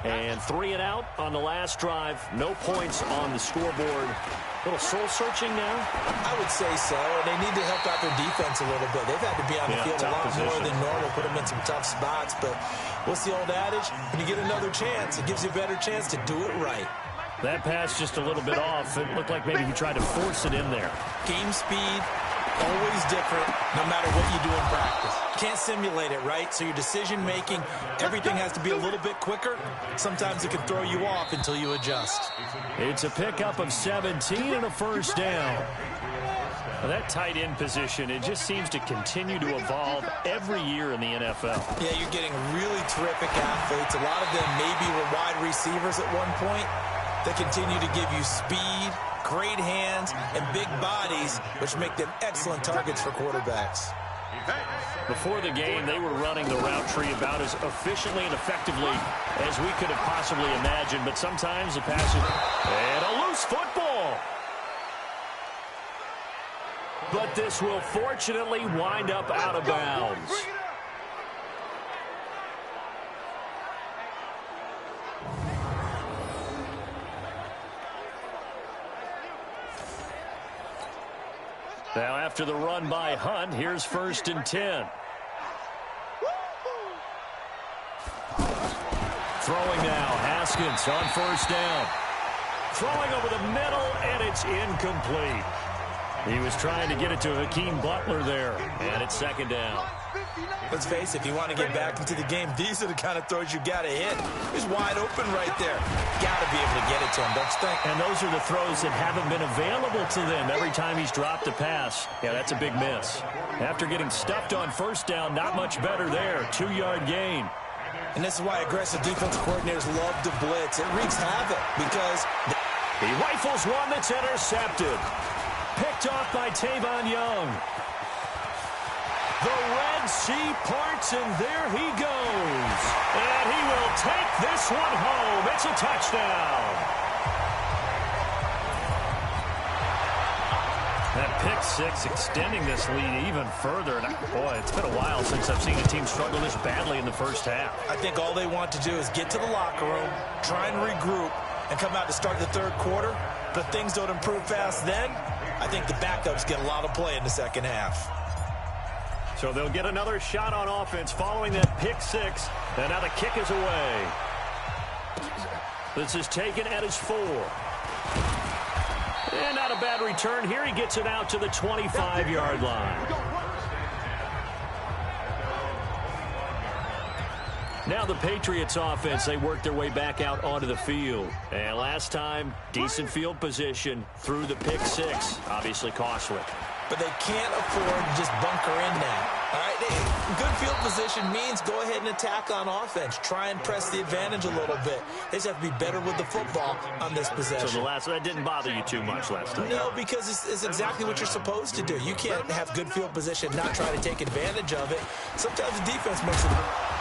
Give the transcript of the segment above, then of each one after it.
And 3 and out on the last drive. No points on the scoreboard. A little soul-searching now? I would say so. They need to help out their defense a little bit. They've had to be on the field a lot more than normal, put them in some tough spots. But what's the old adage? When you get another chance, it gives you a better chance to do it right. That pass just a little bit off. It looked like maybe he tried to force it in there. Game speed, always different, no matter what you do in practice. You can't simulate it, right? So your decision-making, everything has to be a little bit quicker. Sometimes it can throw you off until you adjust. It's a pickup of 17 and a first down. Now that tight end position, it just seems to continue to evolve every year in the NFL. Yeah, you're getting really terrific athletes. A lot of them maybe were wide receivers at one point. They continue to give you speed, great hands, and big bodies, which make them excellent targets for quarterbacks. Before the game, they were running the route tree about as efficiently and effectively as we could have possibly imagined, but sometimes the pass is... And a loose football! But this will fortunately wind up out of bounds. Now after the run by Hunt, here's 1st and 10. Throwing now, Haskins on 1st down. Throwing over the middle, and it's incomplete. He was trying to get it to Hakeem Butler there, and it's 2nd down. Let's face it, if you want to get back into the game, these are the kind of throws you got to hit. He's wide open right there. Got to be able to get it to him, don't you think? And those are the throws that haven't been available to them every time he's dropped a pass. Yeah, that's a big miss. After getting stuffed on 1st down, not much better there. 2-yard gain. And this is why aggressive defensive coordinators love to blitz. It wreaks havoc because he rifles one that's intercepted. Picked off by Tavon Young. The Red Sea parts, and there he goes. And he will take this one home. It's a touchdown. That pick six extending this lead even further. And boy, it's been a while since I've seen a team struggle this badly in the first half. I think all they want to do is get to the locker room, try and regroup, and come out to start the third quarter. But if things don't improve fast then, I think the backups get a lot of play in the second half. So they'll get another shot on offense following that pick six. And now the kick is away. This is taken at his 4. And not a bad return here. He gets it out to the 25-yard line. Now the Patriots offense, they work their way back out onto the field. And last time, decent field position through the pick six. Obviously costly. But they can't afford to just bunker in now. All right, good field position means go ahead and attack on offense. Try and press the advantage a little bit. They just have to be better with the football on this possession. So that didn't bother you too much last time? No, because it's exactly what you're supposed to do. You can't have good field position, not try to take advantage of it. Sometimes the defense makes it.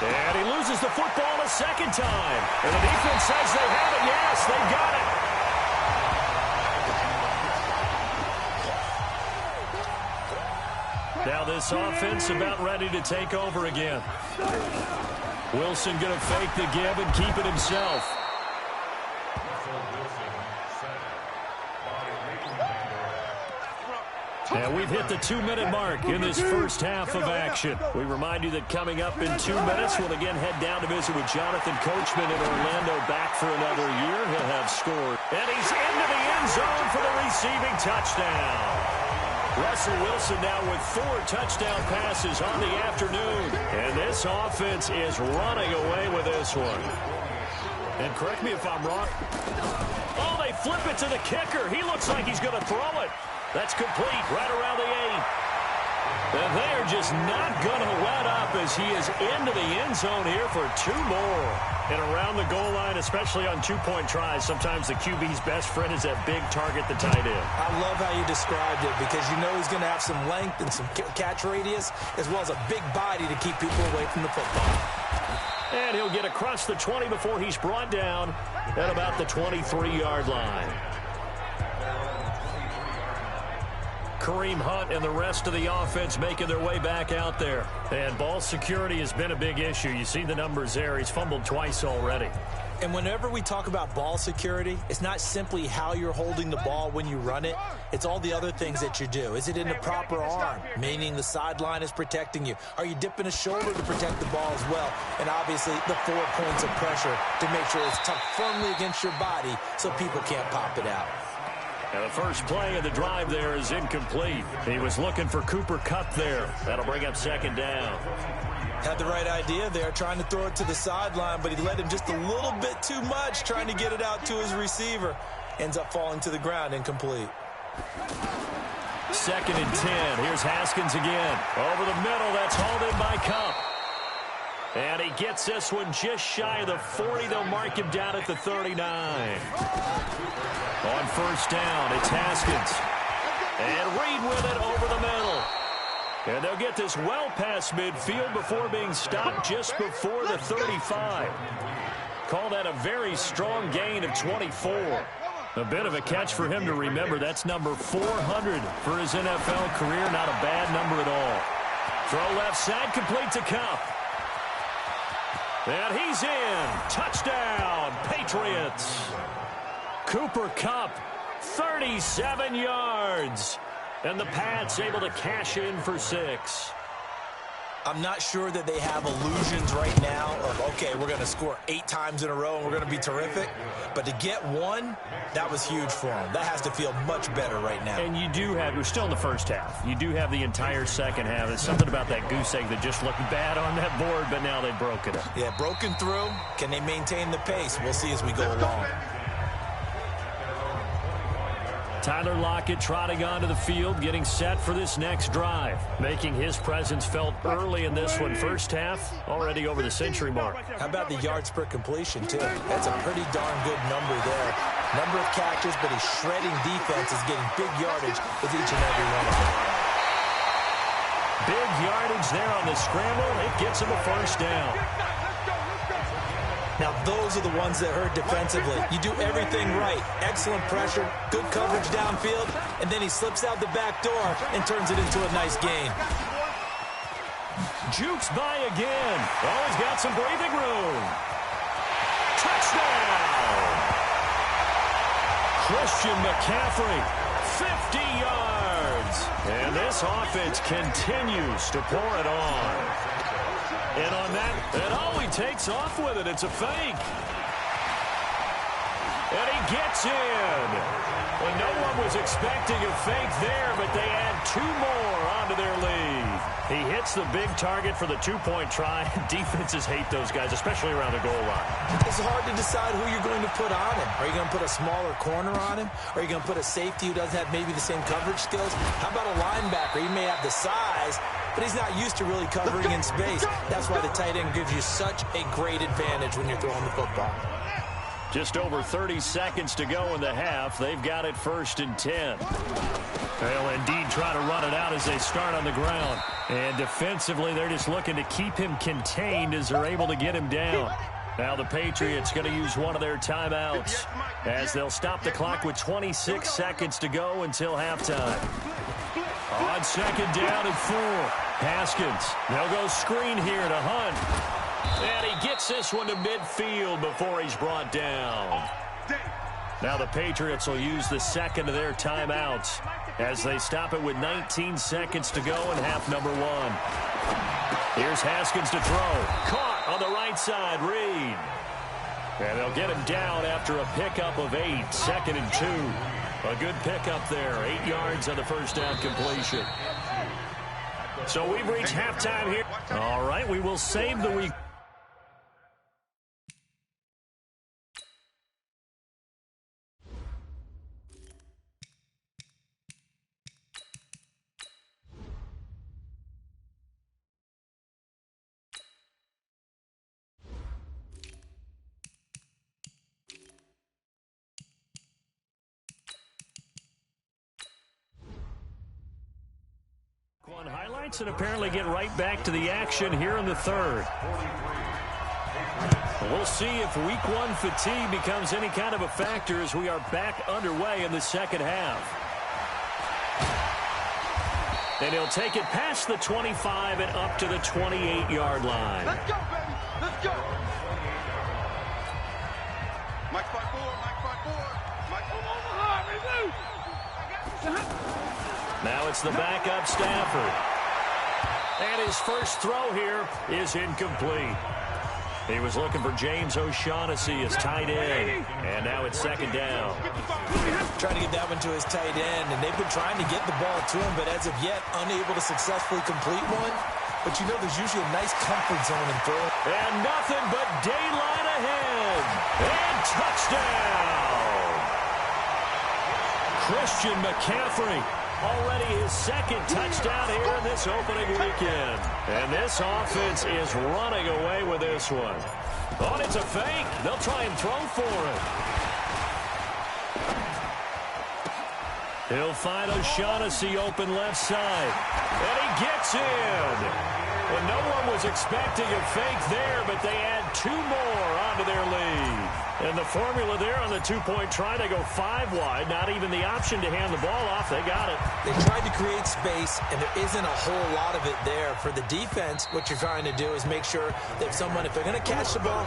And he loses the football a second time. And the defense says they have it. Yes, they've got it. Now this offense about ready to take over again. Wilson going to fake the give and keep it himself. And we've hit the 2-minute mark in this first half of action. We remind you that coming up in 2 minutes, we'll again head down to visit with Jonathan Coachman in Orlando, back for another year. He'll have scored. And he's into the end zone for the receiving touchdown. Russell Wilson now with 4 touchdown passes on the afternoon. And this offense is running away with this one. And correct me if I'm wrong. Oh, they flip it to the kicker. He looks like he's going to throw it. That's complete right around the 8. And they're just not going to let up as he is into the end zone here for 2 more. And around the goal line, especially on 2-point tries, sometimes the QB's best friend is that big target, the tight end. I love how you described it because you know he's going to have some length and some catch radius as well as a big body to keep people away from the football. And he'll get across the 20 before he's brought down at about the 23-yard line. Kareem Hunt and the rest of the offense making their way back out there. And ball security has been a big issue. You see the numbers there. He's fumbled twice already. And whenever we talk about ball security, it's not simply how you're holding the ball when you run it. It's all the other things that you do. Is it in the proper arm, meaning the sideline is protecting you? Are you dipping a shoulder to protect the ball as well? And obviously the 4 points of pressure to make sure it's tucked firmly against your body so people can't pop it out. And the first play of the drive there is incomplete. He was looking for Cooper Kupp there. That'll bring up second down. Had the right idea there, trying to throw it to the sideline, but he led him just a little bit too much, trying to get it out to his receiver. Ends up falling to the ground, incomplete. Second and 10. Here's Haskins again. Over the middle, that's hauled in by Kupp. And he gets this one just shy of the 40. They'll mark him down at the 39. On first down, it's Haskins. And Reed with it over the middle. And they'll get this well past midfield before being stopped just before the 35. Call that a very strong gain of 24. A bit of a catch for him to remember. That's number 400 for his NFL career. Not a bad number at all. Throw left side, complete to Kupp. And he's in. Touchdown, Patriots. Cooper Kupp, 37 yards. And the Pats able to cash in for 6. I'm not sure that they have illusions right now of, okay, we're going to score 8 times in a row and we're going to be terrific. But to get 1, that was huge for them. That has to feel much better right now. And you do have, we're still in the first half. You do have the entire second half. There's something about that goose egg that just looked bad on that board, but now they've broken it. Yeah, broken through. Can they maintain the pace? We'll see as we go along. Tyler Lockett trotting onto the field, getting set for this next drive, making his presence felt early in this one. First half, already over the century mark. How about the yards per completion, too? That's a pretty darn good number there. Number of catches, but he's shredding defenses, getting big yardage with each and every one of them. Big yardage there on the scramble. It gets him a first down. Now, those are the ones that hurt defensively. You do everything right. Excellent pressure, good coverage downfield, and then he slips out the back door and turns it into a nice gain. Jukes by again. Oh, he's got some breathing room. Touchdown! Christian McCaffrey, 50 yards. And this offense continues to pour it on. And on that, and oh, he takes off with it. It's a fake. And he gets in. And no one was expecting a fake there, but they add 2 more onto their lead. He hits the big target for the 2-point try. Defenses hate those guys, especially around the goal line. It's hard to decide who you're going to put on him. Are you going to put a smaller corner on him? Or are you going to put a safety who doesn't have maybe the same coverage skills? How about a linebacker? He may have the size, but he's not used to really covering in space. That's why the tight end gives you such a great advantage when you're throwing the football. Just over 30 seconds to go in the half. They've got it first and 10. They'll indeed try to run it out as they start on the ground. And defensively, they're just looking to keep him contained as they're able to get him down. Now the Patriots going to use one of their timeouts as they'll stop the clock with 26 seconds to go until halftime. On second down and 4. Haskins. They'll go screen here to Hunt. And he gets this one to midfield before he's brought down. Now the Patriots will use the second of their timeouts as they stop it with 19 seconds to go in half number 1. Here's Haskins to throw. Caught on the right side, Reed. And they'll get him down after a pickup of 8. Second and 2. A good pickup there. 8 yards on the first down completion. So we've reached halftime here. All right, we will save the week. Highlights and apparently get right back to the action here in the third. We'll see if week 1 fatigue becomes any kind of a factor as we are back underway in the second half. And he'll take it past the 25 and up to the 28-yard line. Let's go, baby. Let's go. Now it's the backup Stafford. And his first throw here is incomplete. He was looking for James O'Shaughnessy as tight end. And now it's second down. Trying to get that one to his tight end, and they've been trying to get the ball to him, but as of yet, unable to successfully complete one. But you know there's usually a nice comfort zone in throwing. And nothing but daylight ahead. And touchdown! Christian McCaffrey. Already his second touchdown here in this opening weekend. And this offense is running away with this one. Oh, it's a fake. They'll try and throw for it. He'll find O'Shaughnessy open left side. And he gets in. And no one was expecting a fake there, but they add 2 more onto their lead. And the formula there on the two-point try to go 5 wide. Not even the option to hand the ball off. They got it. They tried to create space, and there isn't a whole lot of it there. For the defense, what you're trying to do is make sure that if they're going to catch the ball,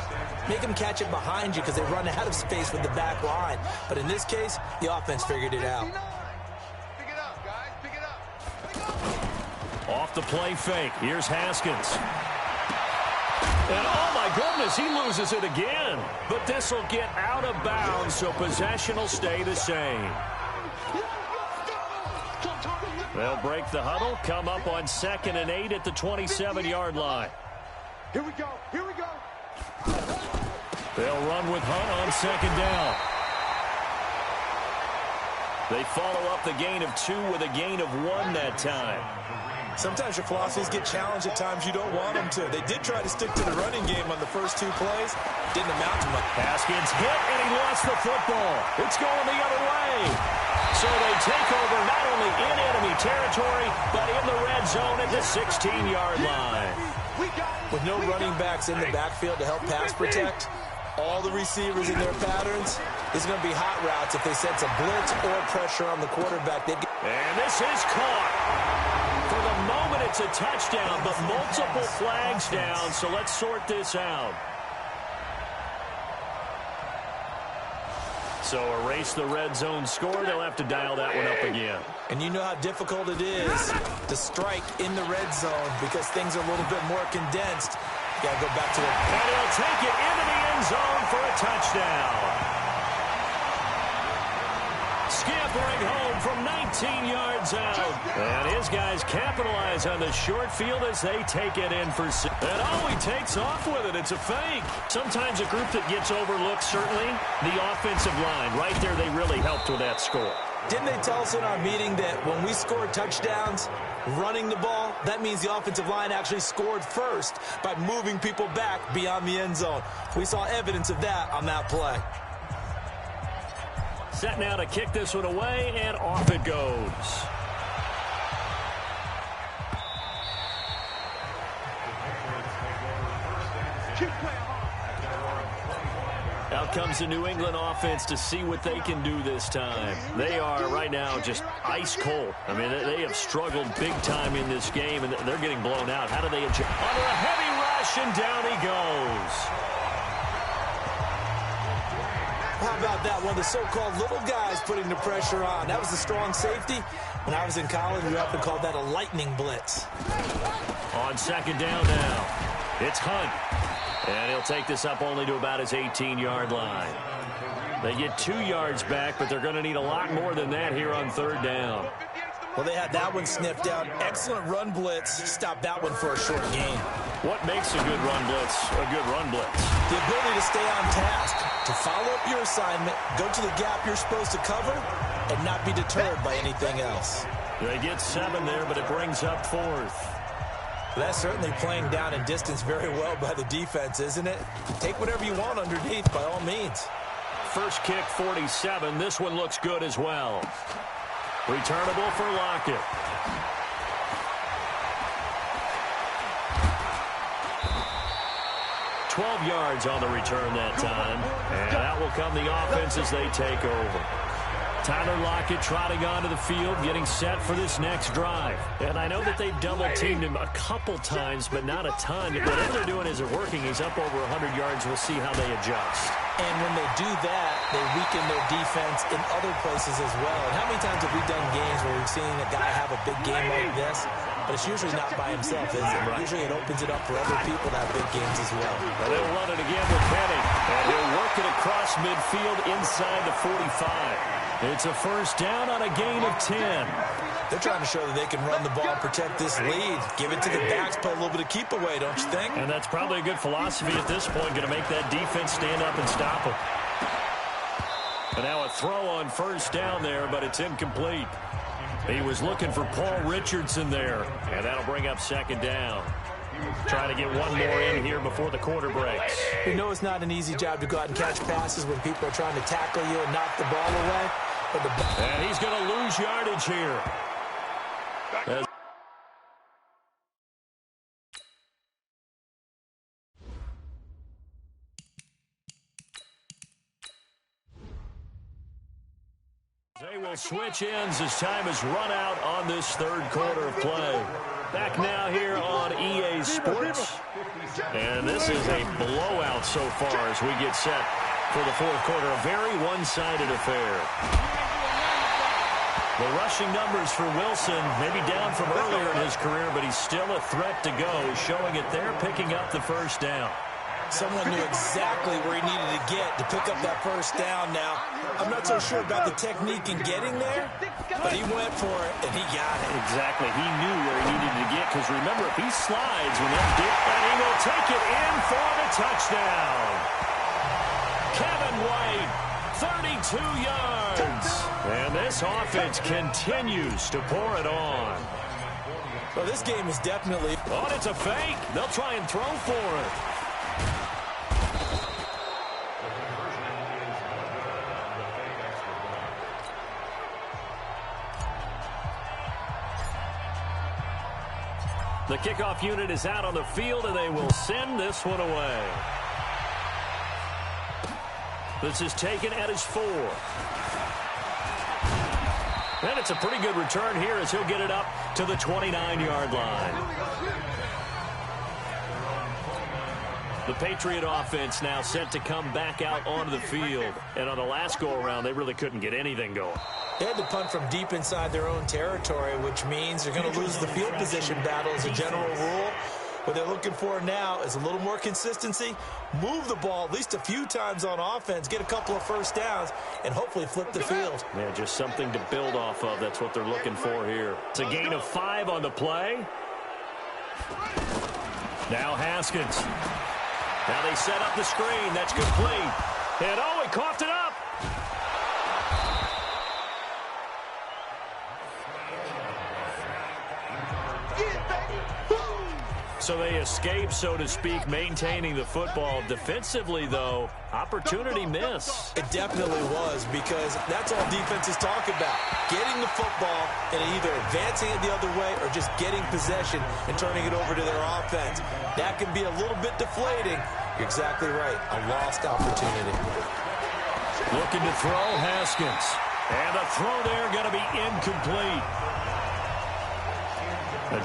make them catch it behind you because they run out of space with the back line. But in this case, the offense figured it out. Off the play fake. Here's Haskins. And oh my goodness, he loses it again. But this will get out of bounds, so possession will stay the same. They'll break the huddle, come up on 2nd and 8 at the 27-yard line. Here we go. Here we go. They'll run with Hunt on 2nd down. They follow up the gain of 2 with a gain of 1 that time. Sometimes your philosophies get challenged at times you don't want them to. They did try to stick to the running game on the first 2 plays. Didn't amount to much. Haskins hit, and he lost the football. It's going the other way. So they take over not only in enemy territory, but in the red zone at the 16-yard line. With no running backs in the backfield to help pass protect, all the receivers in their patterns, this is going to be hot routes if they sense a blitz or pressure on the quarterback. And this is caught. For the moment, it's a touchdown, but multiple flags down, so let's sort this out. So erase the red zone score. They'll have to dial that one up again. And you know how difficult it is to strike in the red zone because things are a little bit more condensed. You got to go back to it. And he'll take it into the end zone for a touchdown. Scampering home from 19 yards out. And his guys capitalize on the short field as they take it in for 6. And oh, he takes off with it. It's a fake. Sometimes a group that gets overlooked, certainly, the offensive line. Right there, they really helped with that score. Didn't they tell us in our meeting that when we score touchdowns running the ball, that means the offensive line actually scored first by moving people back beyond the end zone? We saw evidence of that on that play. Set now to kick this one away, and off it goes. Out comes the New England offense to see what they can do this time. They are right now just ice cold. I mean, they have struggled big time in this game, and they're getting blown out. How do they adjust? Under a heavy rush, and down he goes. How about that? One of the so-called little guys putting the pressure on. That was the strong safety. When I was in college, we often called that a lightning blitz. On 2nd down now, it's Hunt. And he'll take this up only to about his 18-yard line. They get 2 yards back, but they're going to need a lot more than that here on 3rd down. Well, they had that one sniffed out. Excellent run blitz. Stopped that one for a short gain. What makes a good run blitz a good run blitz? The ability to stay on task, to follow up your assignment, go to the gap you're supposed to cover, and not be deterred by anything else. They get 7 there, but it brings up 4th. That's certainly playing down and distance very well by the defense, isn't it? Take whatever you want underneath, by all means. First kick, 47. This one looks good as well. Returnable for Lockett. $12 yards on the return that time. And out will come the offense as they take over. Tyler Lockett trotting onto the field, getting set for this next drive. And I know that they've double-teamed him a couple times, but not a ton. Whatever they're doing isn't working. He's up over 100 yards. We'll see how they adjust. And when they do that, they weaken their defense in other places as well. And how many times have we done games where we've seen a guy have a big game like this? But it's usually not by himself, is it? Right. Usually it opens it up for other people to have big games as well. And they'll run it again with Penny. And he'll work it across midfield inside the 45. It's a first down on a gain of 10. They're trying to show that they can run the ball and protect this lead. Give it to the backs, play a little bit of keep away, don't you think? And that's probably a good philosophy at this point, going to make that defense stand up and stop them. And now a throw on first down there, but it's incomplete. He was looking for Paul Richardson there, and that'll bring up second down. Trying to get one more in here before the quarter breaks. You know it's not an easy job to go out and catch passes when people are trying to tackle you and knock the ball away. And he's going to lose yardage here. They will switch ends as time has run out on this third quarter of play. Back now here on EA Sports. And this is a blowout so far as we get set for the fourth quarter. A very one-sided affair. The rushing numbers for Wilson may be down from earlier in his career, but he's still a threat to go, showing it there, picking up the first down. Someone knew exactly where he needed to get to pick up that first down now. I'm not so sure about the technique in getting there, but he went for it, and he got it. Exactly. He knew where he needed to get, because remember, if he slides when that dip, and he will take it in for the touchdown. Kevin White, 32 yards. And this offense continues to pour it on. Well, this game is definitely... Oh, it's a fake. They'll try and throw for it. The kickoff unit is out on the field, and they will send this one away. This is taken at his 4. And it's a pretty good return here as he'll get it up to the 29-yard line. The Patriot offense now set to come back out onto the field. And on the last go-around, they really couldn't get anything going. They had to punt from deep inside their own territory, which means they're going to lose the field position battle as a general rule. What they're looking for now is a little more consistency, move the ball at least a few times on offense, get a couple of first downs, and hopefully flip the field. Yeah, just something to build off of. That's what they're looking for here. It's a gain of 5 on the play. Now Haskins. Now they set up the screen. That's complete. And oh, he coughed it up. So they escape, so to speak, maintaining the football. Defensively, though, opportunity miss. It definitely was, because that's all defenses talk about. Getting the football and either advancing it the other way or just getting possession and turning it over to their offense. That can be a little bit deflating. You're exactly right. A lost opportunity. Looking to throw, Haskins. And the throw there going to be incomplete.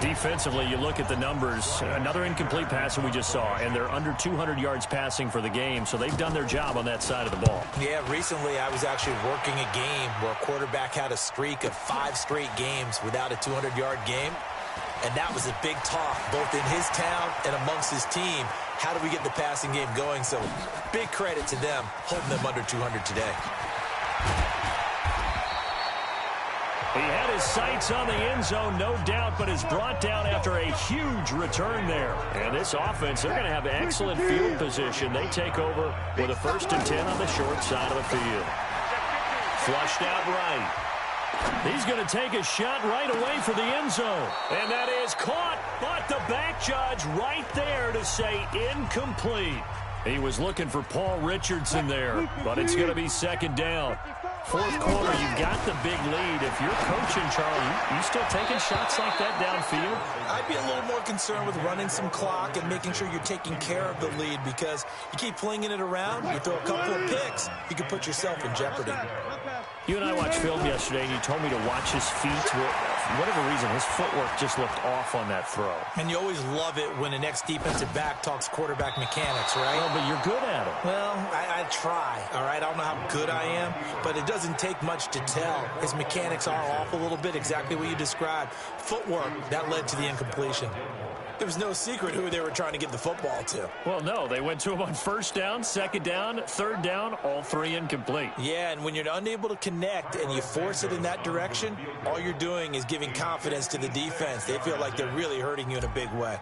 Defensively, you look at the numbers. Another incomplete pass that we just saw, and they're under 200 yards passing for the game, so they've done their job on that side of the ball. Yeah, recently I was actually working a game where a quarterback had a streak of 5 straight games without a 200-yard game, and that was a big talk, both in his town and amongst his team. How do we get the passing game going? So big credit to them, holding them under 200 today. He had his sights on the end zone, no doubt, but is brought down after a huge return there. And this offense, they're going to have excellent field position. They take over with a 1st and 10 on the short side of the field. Flushed out right. He's going to take a shot right away for the end zone. And that is caught, but the back judge right there to say incomplete. He was looking for Paul Richardson there, but it's going to be second down. Fourth quarter, you've got the big lead. If you're coaching, Charlie, you still taking shots like that downfield? I'd be a little more concerned with running some clock and making sure you're taking care of the lead, because you keep flinging it around, you throw a couple of picks, you can put yourself in jeopardy. You and I watched film yesterday, and you told me to watch his feet whatever reason, his footwork just looked off on that throw. And you always love it when an ex-defensive back talks quarterback mechanics, right? Well, but you're good at it. Well, I try, all right? I don't know how good I am, but it doesn't take much to tell. His mechanics are off a little bit, exactly what you described. Footwork, that led to the incompletion. There was no secret who they were trying to get the football to. Well, no, they went to him on first down, second down, third down, all three incomplete. Yeah, and when you're unable to connect and you force it in that direction, all you're doing is giving confidence to the defense. They feel like they're really hurting you in a big way.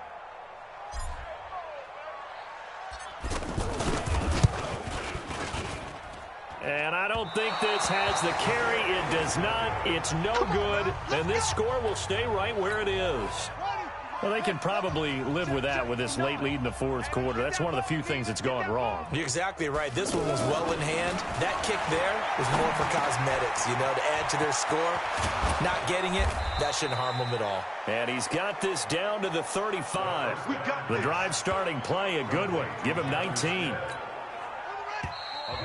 And I don't think this has the carry. It does not. It's no good. And this score will stay right where it is. Well, they can probably live with that with this late lead in the fourth quarter. That's one of the few things that's gone wrong. You're exactly right. This one was well in hand. That kick there was more for cosmetics, you know, to add to their score. Not getting it, that shouldn't harm them at all. And he's got this down to the 35. The drive starting play, a good one. Give him 19.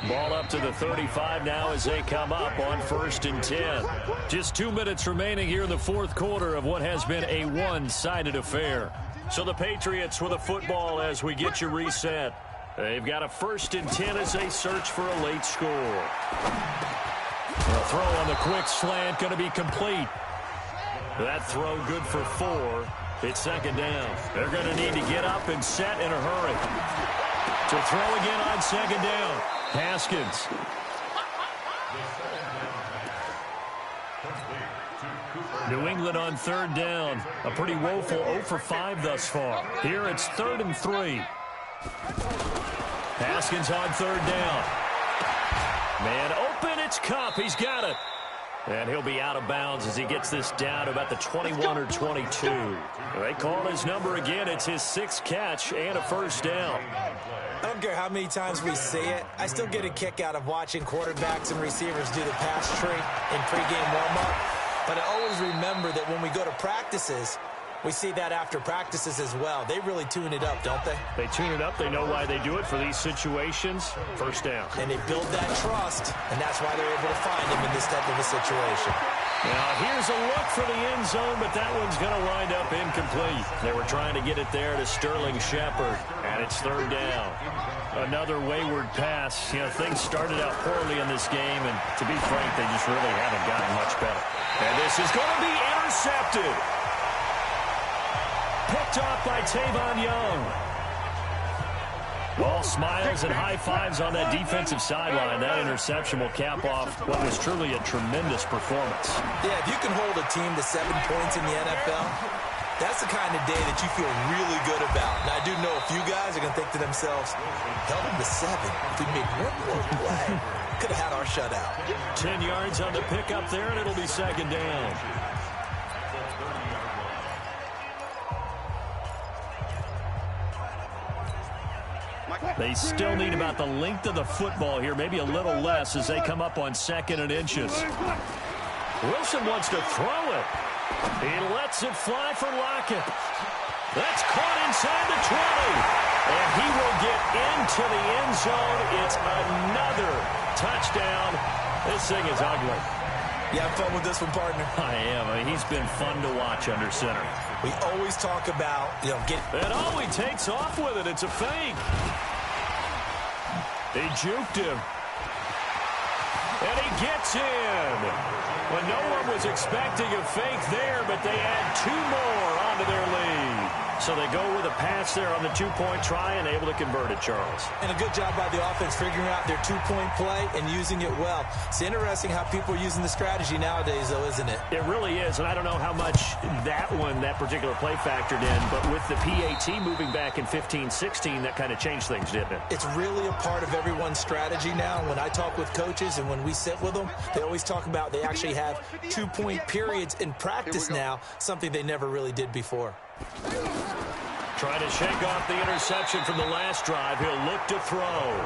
Ball up to the 35 now as they come up on 1st and 10. Just 2 minutes remaining here in the fourth quarter of what has been a one-sided affair. So the Patriots with a football as we get you reset. They've got a 1st and 10 as they search for a late score. A throw on the quick slant going to be complete. That throw good for 4. It's 2nd down. They're going to need to get up and set in a hurry. To throw again on 2nd down. Haskins. New England on 3rd down. A pretty woeful 0 for 5 thus far. Here it's 3rd and 3. Haskins on 3rd down. Man open, it's Kupp. He's got it. And he'll be out of bounds as he gets this down to about the 21 or 22. They call his number again. It's his 6th catch and a 1st down. I don't care how many times we say it, I still get a kick out of watching quarterbacks and receivers do the pass tree in pregame warm-up. But I always remember that when we go to practices, we see that after practices as well. They really tune it up, don't they? They tune it up. They know why they do it for these situations. 1st down. And they build that trust, and that's why they're able to find him in this type of a situation. Now, here's a look for the end zone, but that one's going to wind up incomplete. They were trying to get it there to Sterling Shepard, and it's 3rd down. Another wayward pass. You know, things started out poorly in this game, and to be frank, they just really haven't gotten much better. And this is going to be intercepted. Picked off by Tavon Young. All smiles and high fives on that defensive sideline. That interception will cap off what was truly a tremendous performance. Yeah, if you can hold a team to 7 points in the NFL, that's the kind of day that you feel really good about. Now, I do know a few guys are going to think to themselves, held them to 7. If we made one more play, could have had our shutout. 10 yards on the pickup there, and it'll be 2nd down. They still need about the length of the football here, maybe a little less as they come up on 2nd and inches. Wilson wants to throw it. He lets it fly for Lockett. That's caught inside the 20. And he will get into the end zone. It's another touchdown. This thing is ugly. You have fun with this one, partner? I am. I mean, he's been fun to watch under center. We always talk about, And oh, he takes off with it. It's a fake. He juked him. And he gets in. Well, no one was expecting a fake there, but they add 2 more onto their lead. So they go with a pass there on the 2-point try and able to convert it, Charles. And a good job by the offense figuring out their 2-point play and using it well. It's interesting how people are using the strategy nowadays, though, isn't it? It really is, and I don't know how much that particular play factored in, but with the PAT moving back in 15-16, that kind of changed things, didn't it? It's really a part of everyone's strategy now. When I talk with coaches and when we sit with them, they always talk about they actually have 2-point periods in practice now, something they never really did before. Trying to shake off the interception from the last drive. He'll look to throw.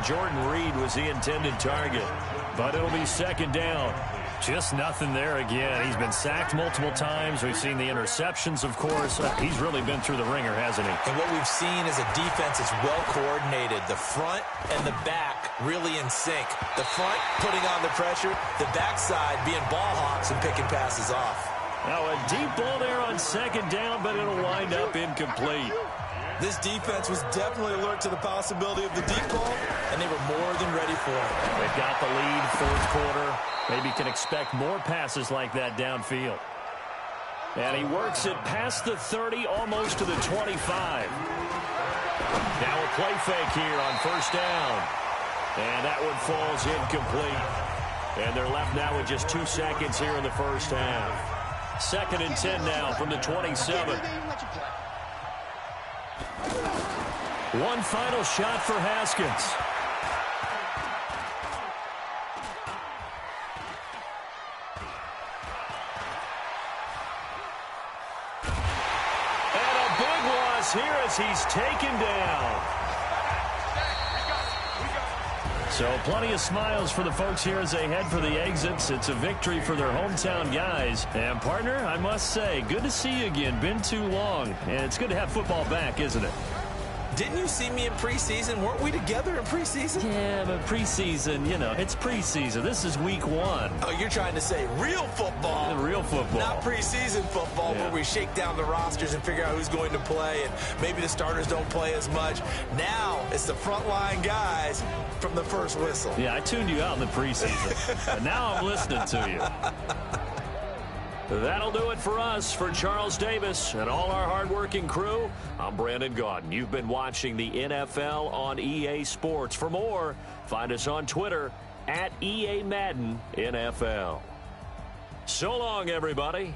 Jordan Reed was the intended target, but it'll be 2nd down. Just nothing there again. He's been sacked multiple times. We've seen the interceptions, of course. He's really been through the ringer, hasn't he? And what we've seen is a defense that's well coordinated. The front and the back really in sync. The front putting on the pressure, the backside being ball hawks and picking passes off. Now a deep ball there on second down, but it'll wind up incomplete. This defense was definitely alert to the possibility of the deep ball, and they were more than ready for it. They've got the lead, fourth quarter. Maybe can expect more passes like that downfield. And he works it past the 30, almost to the 25. Now a play fake here on first down. And that one falls incomplete. And they're left now with just 2 seconds here in the first half. 2nd and 10 now from the 27. One final shot for Haskins. And a big loss here as he's taken down. So plenty of smiles for the folks here as they head for the exits. It's a victory for their hometown guys. And, partner, I must say, good to see you again. Been too long. And it's good to have football back, isn't it? Didn't you see me in preseason? Weren't we together in preseason? Yeah, but preseason, you know, it's preseason. This is week 1. Oh, you're trying to say real football. Real football. Not preseason football where we shake down the rosters and figure out who's going to play, and maybe the starters don't play as much. Now it's the frontline guys from the first whistle. Yeah, I tuned you out in the preseason. But now I'm listening to you. That'll do it for us. For Charles Davis and all our hardworking crew, I'm Brandon Gaudin. You've been watching the NFL on EA Sports. For more, find us on Twitter at EA Madden NFL. So long, everybody.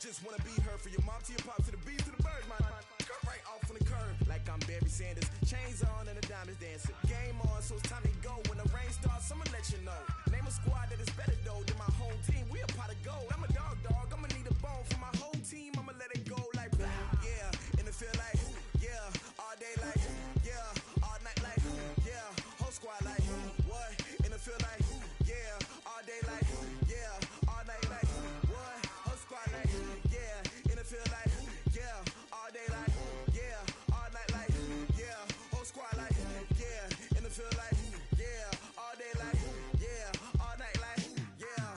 just wanna be her. For your mom to your pops to the bees to the birds, man. Cut right off on the curb like I'm Barry Sanders. Chains on and the diamonds dancing. Game on, so it's time to go. When the rain starts, I'ma let you know. Name a squad that is better though than my home team. We a pot of gold. I'm a dog. I'ma need a bone for my whole team. I'ma let it go like yeah. In the field like yeah. All day like yeah. All night like yeah. Whole squad like what? In the field like yeah. All day like yeah. All night like what? Whole squad like yeah. In the field like yeah. All day like yeah. All night like yeah. Whole squad like yeah. In the field like yeah. All day like yeah. All night like yeah.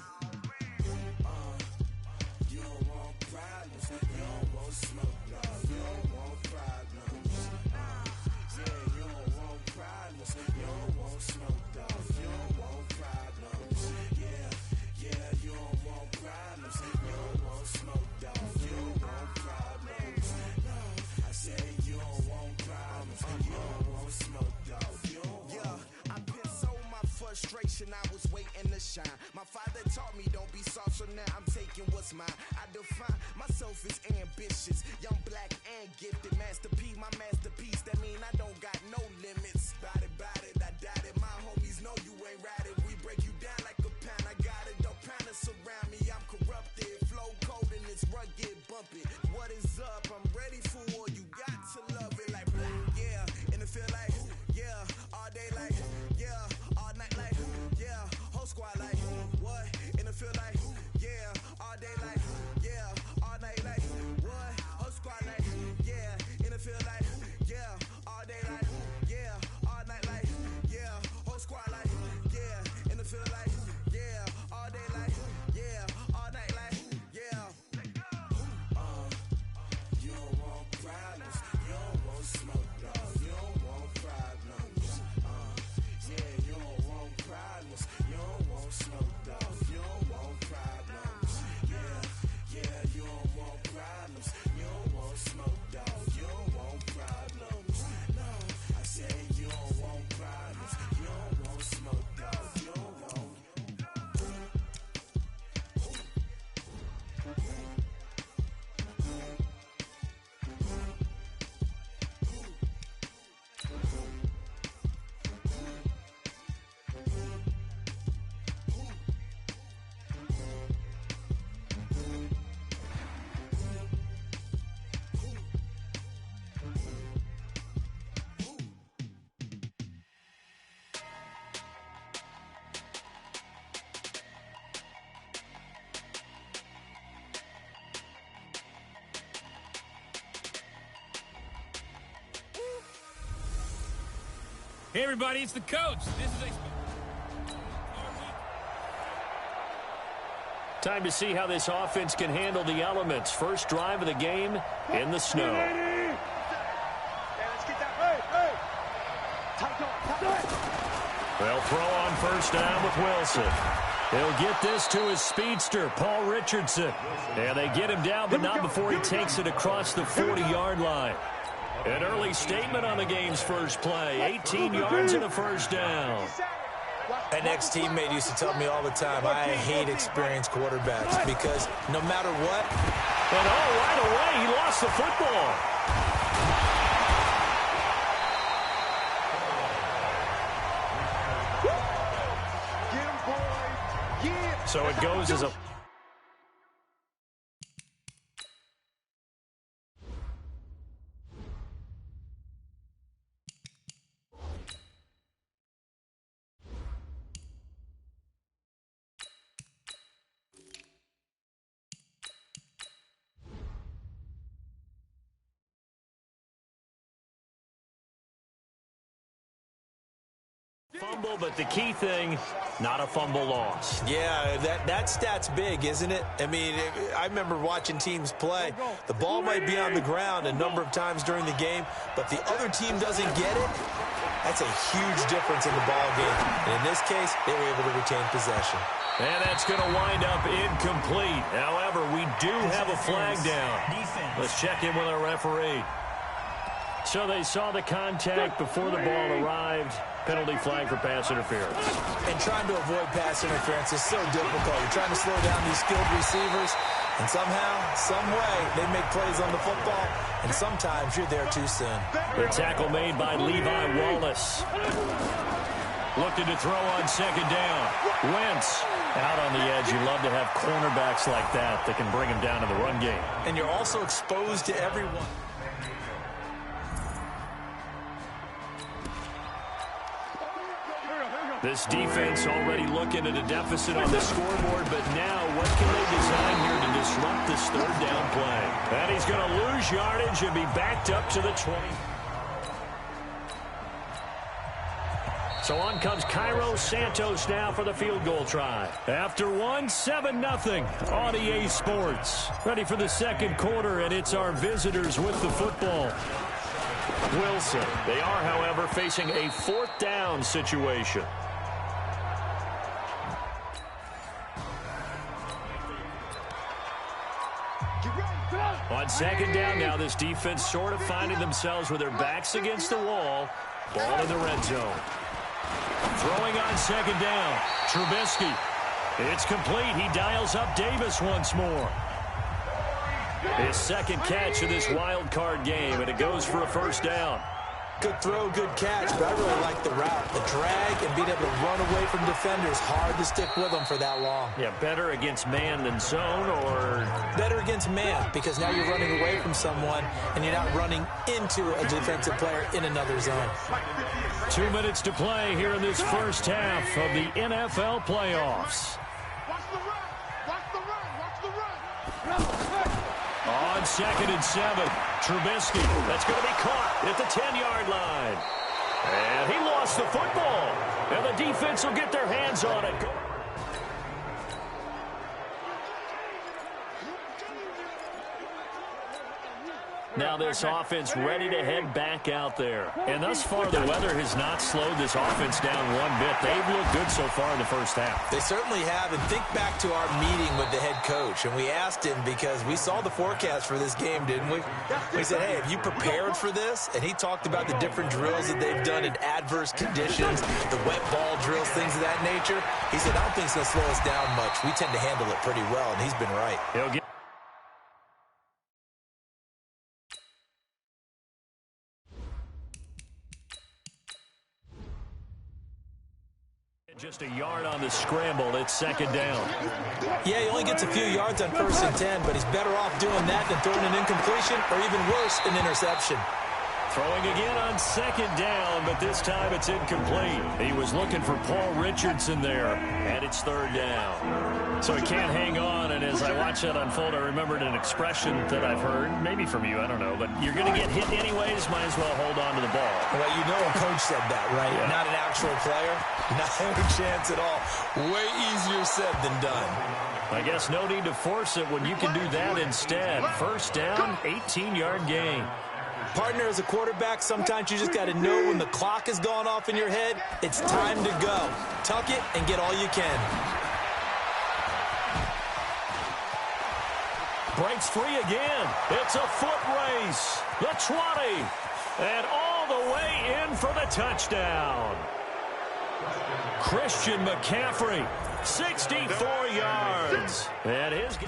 You don't want problems. You don't want smoke. No, you don't want problems. Yeah, you don't want problems. You don't want smoke. No, you don't want problems. Yeah, you don't want problems. You don't want smoke. No, you don't want problems. No, I say you don't want problems. You don't want smoke. No, you don't want. Yeah, I've been so my frustration. I was waiting to shine. My father taught me don't be soft, so now I'm taking what's mine. I define myself as ambitious, young, black, and gifted. Master P, my masterpiece. That mean I don't got no limits. Bout it, I doubt it. My homies know you ain't ratted. We break you down like a pound. I got it, don't panic surround me. I'm corrupted, flow cold and it's rugged, bumpy. What is up? I'm ready for war. You got to love it like yeah. In the field like yeah. All day like yeah. All night like yeah. Whole squad like what? In the field like yeah. All day like yeah. All night like what? Whole squad like yeah. In the field like yeah. All day like yeah. All night like yeah. Whole squad like yeah. In the field like yeah. All day like yeah. All night like yeah. You don't want problems. You don't want smoke. No, you don't want problems. Yeah, you don't want problems. You don't want smoke. No, you don't want problems. Yeah, you don't want problems. You don't want smoke. No, you don't want problems. No, I say you don't want problems. You don't want smoke. No, you don't want. Hey, everybody, it's the coach. This is a... Time to see how this offense can handle the elements. First drive of the game in the snow. They'll throw on first down with Wilson. He'll get this to his speedster, Paul Richardson. And they get him down, but not before he takes it across the 40-yard line. An early statement on the game's first play. 18 yards and a first down. An ex-teammate used to tell me all the time, I hate experienced quarterbacks because no matter what. And right away, he lost the football. So it goes as a... fumble, but the key thing, not a fumble loss. Yeah, that stat's big, isn't it? I mean, I remember watching teams play. The ball might be on the ground a number of times during the game, but the other team doesn't get it. That's a huge difference in the ball game. And in this case, they were able to retain possession. And that's going to wind up incomplete. However, we do have a flag down. Let's check in with our referee. So they saw the contact before the ball arrived. Penalty flag for pass interference. And trying to avoid pass interference is so difficult. You're trying to slow down these skilled receivers. And somehow, some way, they make plays on the football, and sometimes you're there too soon. The tackle made by Levi Wallace. Looking to throw on second down. Wentz out on the edge. You love to have cornerbacks like that can bring him down in the run game. And you're also exposed to everyone. This defense already looking at a deficit on the scoreboard, but now what can they design here to disrupt this third down play? And he's going to lose yardage and be backed up to the 20. So on comes Cairo Santos now for the field goal try. After one, 7-0 on EA Sports. Ready for the second quarter, and it's our visitors with the football. Wilson. They are, however, facing a fourth down situation. On second down now, this defense sort of finding themselves with their backs against the wall. Ball in the red zone. Throwing on second down. Trubisky. It's complete. He dials up Davis once more. His second catch of this wild card game, and it goes for a first down. Good throw, good catch, but I really like the route. The drag and being able to run away from defenders, hard to stick with them for that long. Yeah, better against man than zone, or? Better against man, because now you're running away from someone, and you're not running into a defensive player in another zone. 2 minutes to play here in this first half of the NFL playoffs. Watch the run! Watch the run! Watch the run! On 2nd and 7, Trubisky. That's going to be caught at the 10-yard line. And he lost the football. And the defense will get their hands on it. Now this offense ready to head back out there. And thus far, the weather has not slowed this offense down one bit. They've looked good so far in the first half. They certainly have. And think back to our meeting with the head coach. And we asked him, because we saw the forecast for this game, didn't we? We said, hey, have you prepared for this? And he talked about the different drills that they've done in adverse conditions, the wet ball drills, things of that nature. He said, I don't think it's going to slow us down much. We tend to handle it pretty well, and he's been right. He'll get just a yard on the scramble. It's second down. Yeah, he only gets a few yards on 1st and 10, but he's better off doing that than throwing an incompletion, or even worse, an interception. Throwing again on second down, but this time it's incomplete. He was looking for Paul Richardson there, and it's third down. So he can't hang on, and as I watch that unfold, I remembered an expression that I've heard, maybe from you, I don't know, but you're going to get hit anyways, might as well hold on to the ball. Well, you know a coach said that, right? Yeah. Not an actual player. Not a chance at all. Way easier said than done. I guess no need to force it when you can do that instead. First down, 18-yard gain. Partner, as a quarterback, sometimes you just got to know when the clock has gone off in your head, it's time to go. Tuck it and get all you can. Breaks free again. It's a foot race. The 20. And all the way in for the touchdown. Christian McCaffrey, 64 yards. And his...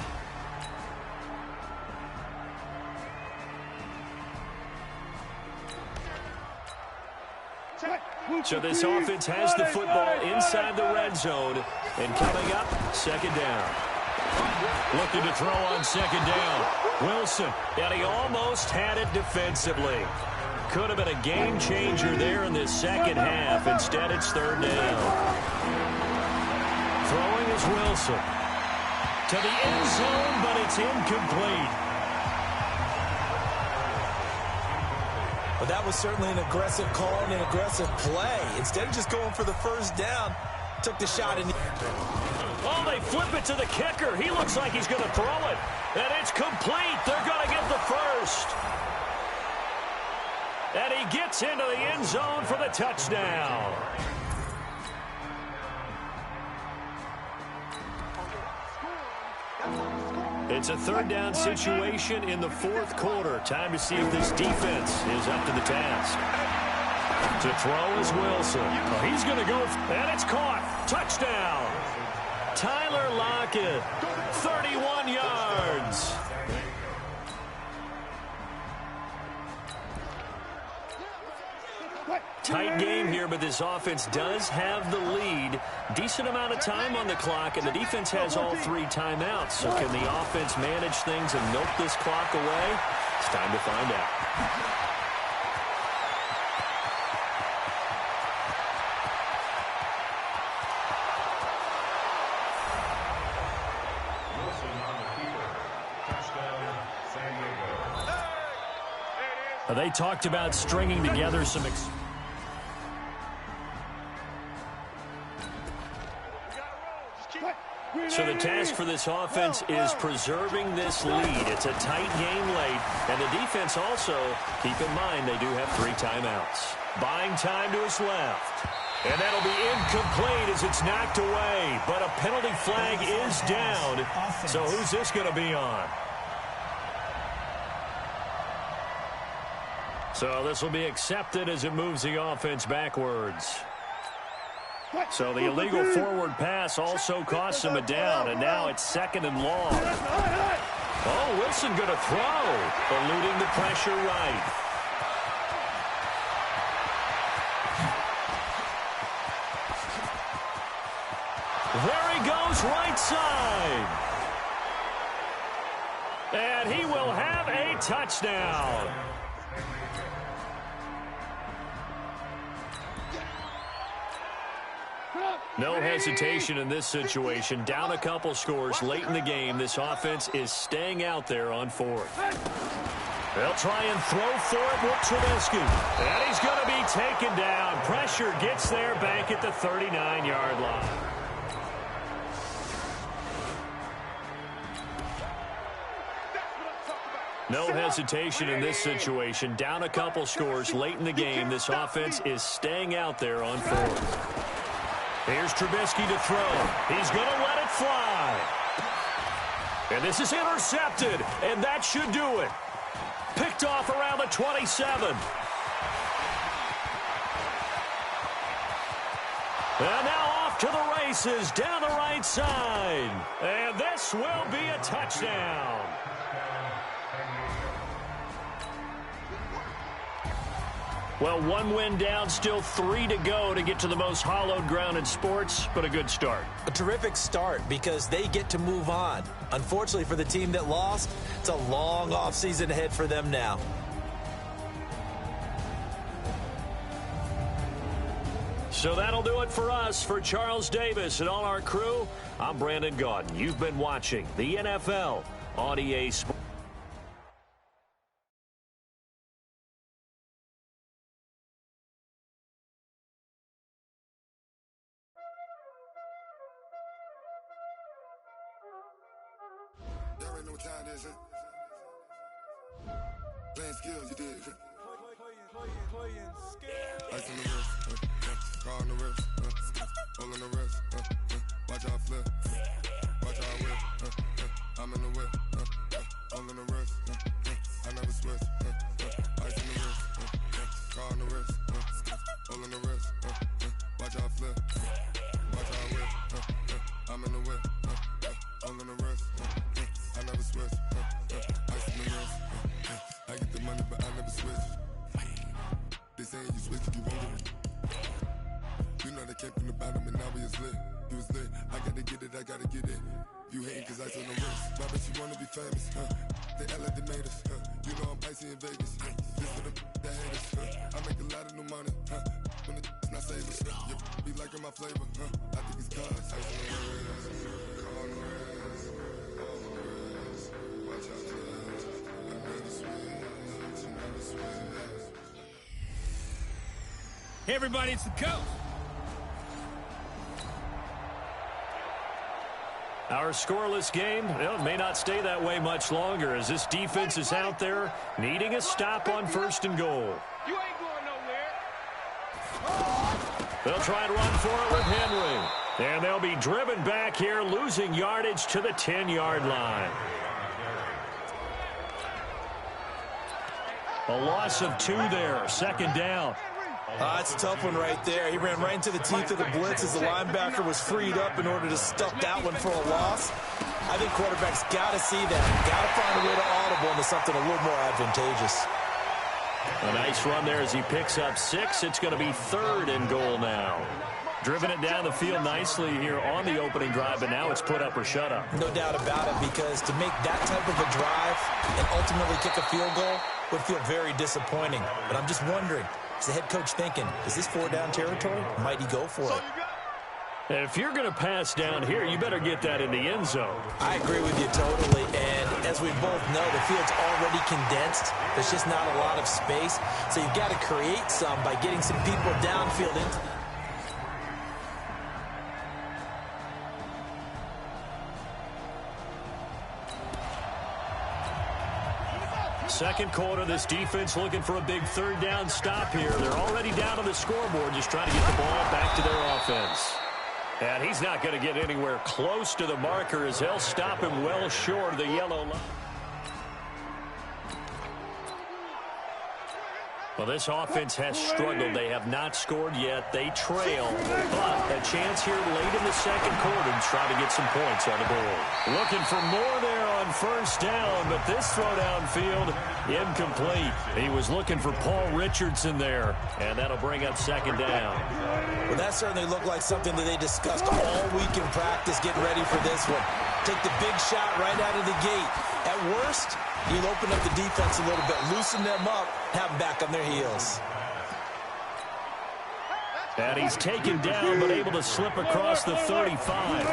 So this offense has the football inside the red zone. And coming up, second down. Looking to throw on second down. Wilson, and he almost had it defensively. Could have been a game changer there in this second half. Instead, it's third down. Throwing is Wilson. To the end zone, but it's incomplete. Well, that was certainly an aggressive call and an aggressive play. Instead of just going for the first down, took the shot in. Oh, they flip it to the kicker. He looks like he's going to throw it. And it's complete. They're going to get the first. And he gets into the end zone for the touchdown. It's a third down situation in the fourth quarter. Time to see if this defense is up to the task. To throw is Wilson. He's going to go, and it's caught. Touchdown. Tyler Lockett, 31 yards. Tight game here, but this offense does have the lead. Decent amount of time on the clock, and the defense has all 3 timeouts. So can the offense manage things and milk this clock away? It's time to find out. They talked about stringing together some... So the task for this offense is preserving this lead. It's a tight game late, and the defense also, keep in mind, they do have 3 timeouts. Buying time to his left. And that'll be incomplete as it's knocked away, but a penalty flag is down. So who's this going to be on? So this will be accepted as it moves the offense backwards. So the illegal forward pass also costs him a down, and now it's 2nd and long. Oh, Wilson going to throw, eluding the pressure right. There he goes, right side. And he will have a touchdown. No hesitation in this situation. Down a couple scores late in the game. This offense is staying out there on 4th. They'll try and throw for it with Trubisky. And he's going to be taken down. Pressure gets there back at the 39-yard line. No hesitation in this situation. Down a couple scores late in the game. This offense is staying out there on 4th. Here's Trubisky to throw. He's going to let it fly. And this is intercepted, and that should do it. Picked off around the 27. And now off to the races down the right side. And this will be a touchdown. Well, 1 win down, still 3 to go to get to the most hallowed ground in sports, but a good start. A terrific start because they get to move on. Unfortunately for the team that lost, it's a long offseason ahead for them now. So that'll do it for us. For Charles Davis and all our crew, I'm Brandon Gaudin. You've been watching the NFL on EA Sports. Know what time it is, playing skills, you did. Playing skills. Ice on the wrist, car on the wrist, hole on the wrist, watch out flip, watch out whip, I'm in the whip, hole on the wrist, I never switch, ice on the wrist, car on the wrist, hole on the wrist, watch out flip, watch out whip, I'm in the whip, hole on the wrist, I never switch, ice in the wrist, I get the money but I never switch. They saying you switch if you won't get it. You know they came from the bottom and now we is lit. You was lit, I gotta get it, I gotta get it. You hating cause ice on the wrist. Why bet you wanna be famous, They act like they made us, You know I'm icy in Vegas, This for the that hate us, I make a lot of new money, When the not save us, You be liking my flavor, I think it's cause ice on the wrist, on the wrist, on the wrist. Watch out for that, I never switch, never switch. Hey, everybody, it's the coach. Our scoreless game, well, it may not stay that way much longer as this defense is out there needing a stop on 1st and goal. You ain't going nowhere. They'll try and run for it with Henry. And they'll be driven back here, losing yardage to the 10-yard line. A loss of 2 there, 2nd down. That's a tough one right there. He ran right into the teeth of the blitz as the linebacker was freed up in order to stuff that one for a loss. I think quarterbacks got to see that. Got to find a way to audible into something a little more advantageous. A nice run there as he picks up 6. It's going to be 3rd and goal now. Driven it down the field nicely here on the opening drive, but now it's put up or shut up. No doubt about it, because to make that type of a drive and ultimately kick a field goal would feel very disappointing. But I'm just wondering, is the head coach thinking, is this 4-down territory? Might he go for it? If you're going to pass down here, you better get that in the end zone. I agree with you totally, and as we both know, the field's already condensed. There's just not a lot of space, so you've got to create some by getting some people downfield into. Second quarter, this defense looking for a big 3rd down stop here. They're already down on the scoreboard, just trying to get the ball back to their offense. And he's not going to get anywhere close to the marker as they'll stop him well short of the yellow line. Well, this offense has struggled. They have not scored yet. They trail, but a chance here late in the second quarter to try to get some points on the board. Looking for more there on 1st down, but this throw downfield incomplete. He was looking for Paul Richardson there, and that'll bring up 2nd down. Well, that certainly looked like something that they discussed all week in practice, getting ready for this one. Take the big shot right out of the gate. At worst, you'll open up the defense a little bit, loosen them up, have them back on their heels. And he's taken down, but able to slip across the 35.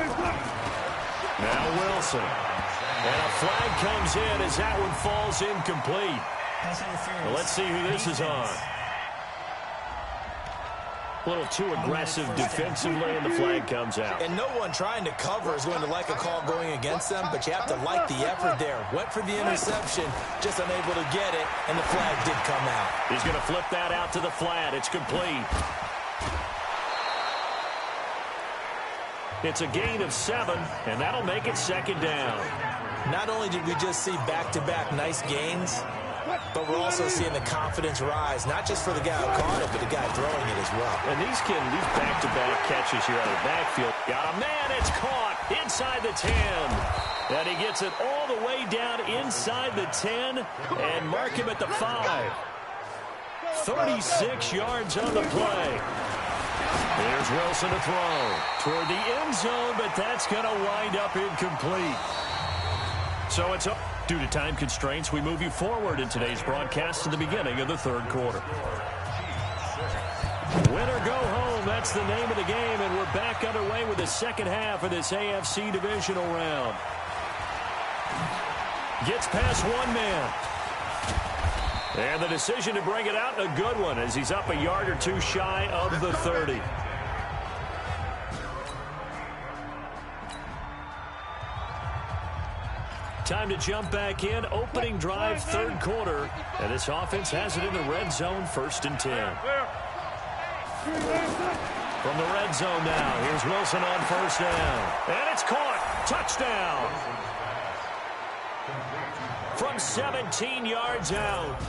Now Wilson. And a flag comes in as that one falls incomplete. Well, let's see who this is on. A little too aggressive defensively, and the flag comes out. And no one trying to cover is going to like a call going against them, but you have to like the effort there. Went for the interception, just unable to get it, and the flag did come out. He's going to flip that out to the flat. It's complete. It's a gain of 7, and that'll make it 2nd down. Not only did we just see back-to-back nice gains, but we're also seeing the confidence rise, not just for the guy who caught it, but the guy throwing it as well. And these back-to-back catches here out of the backfield. Got a man, it's caught inside the 10. And he gets it all the way down inside the 10 and mark him at the 5. 36 yards on the play. There's Wilson to throw toward the end zone, but that's going to wind up incomplete. So it's up. Due to time constraints, we move you forward in today's broadcast to the beginning of the 3rd quarter. Win or go home, that's the name of the game, and we're back underway with the 2nd half of this AFC divisional round. Gets past one man. And the decision to bring it out, a good one, as he's up a yard or two shy of the 30. Time to jump back in. Opening drive, 3rd quarter. And this offense has it in the red zone, 1st and 10. From the red zone now, here's Wilson on 1st down. And it's caught. Touchdown. From 17 yards out.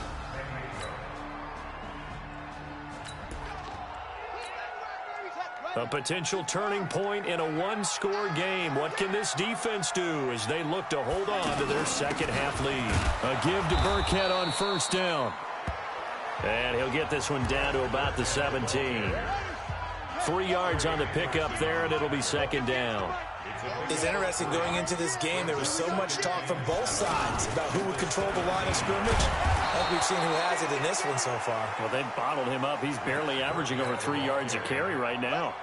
A potential turning point in a one-score game. What can this defense do as they look to hold on to their 2nd half lead? A give to Burkhead on 1st down. And he'll get this one down to about the 17. 3 yards on the pickup there, and it'll be 2nd down. It's interesting going into this game. There was so much talk from both sides about who would control the line of scrimmage. I think we've seen who has it in this one so far. Well, they bottled him up. He's barely averaging over 3 yards a carry right now.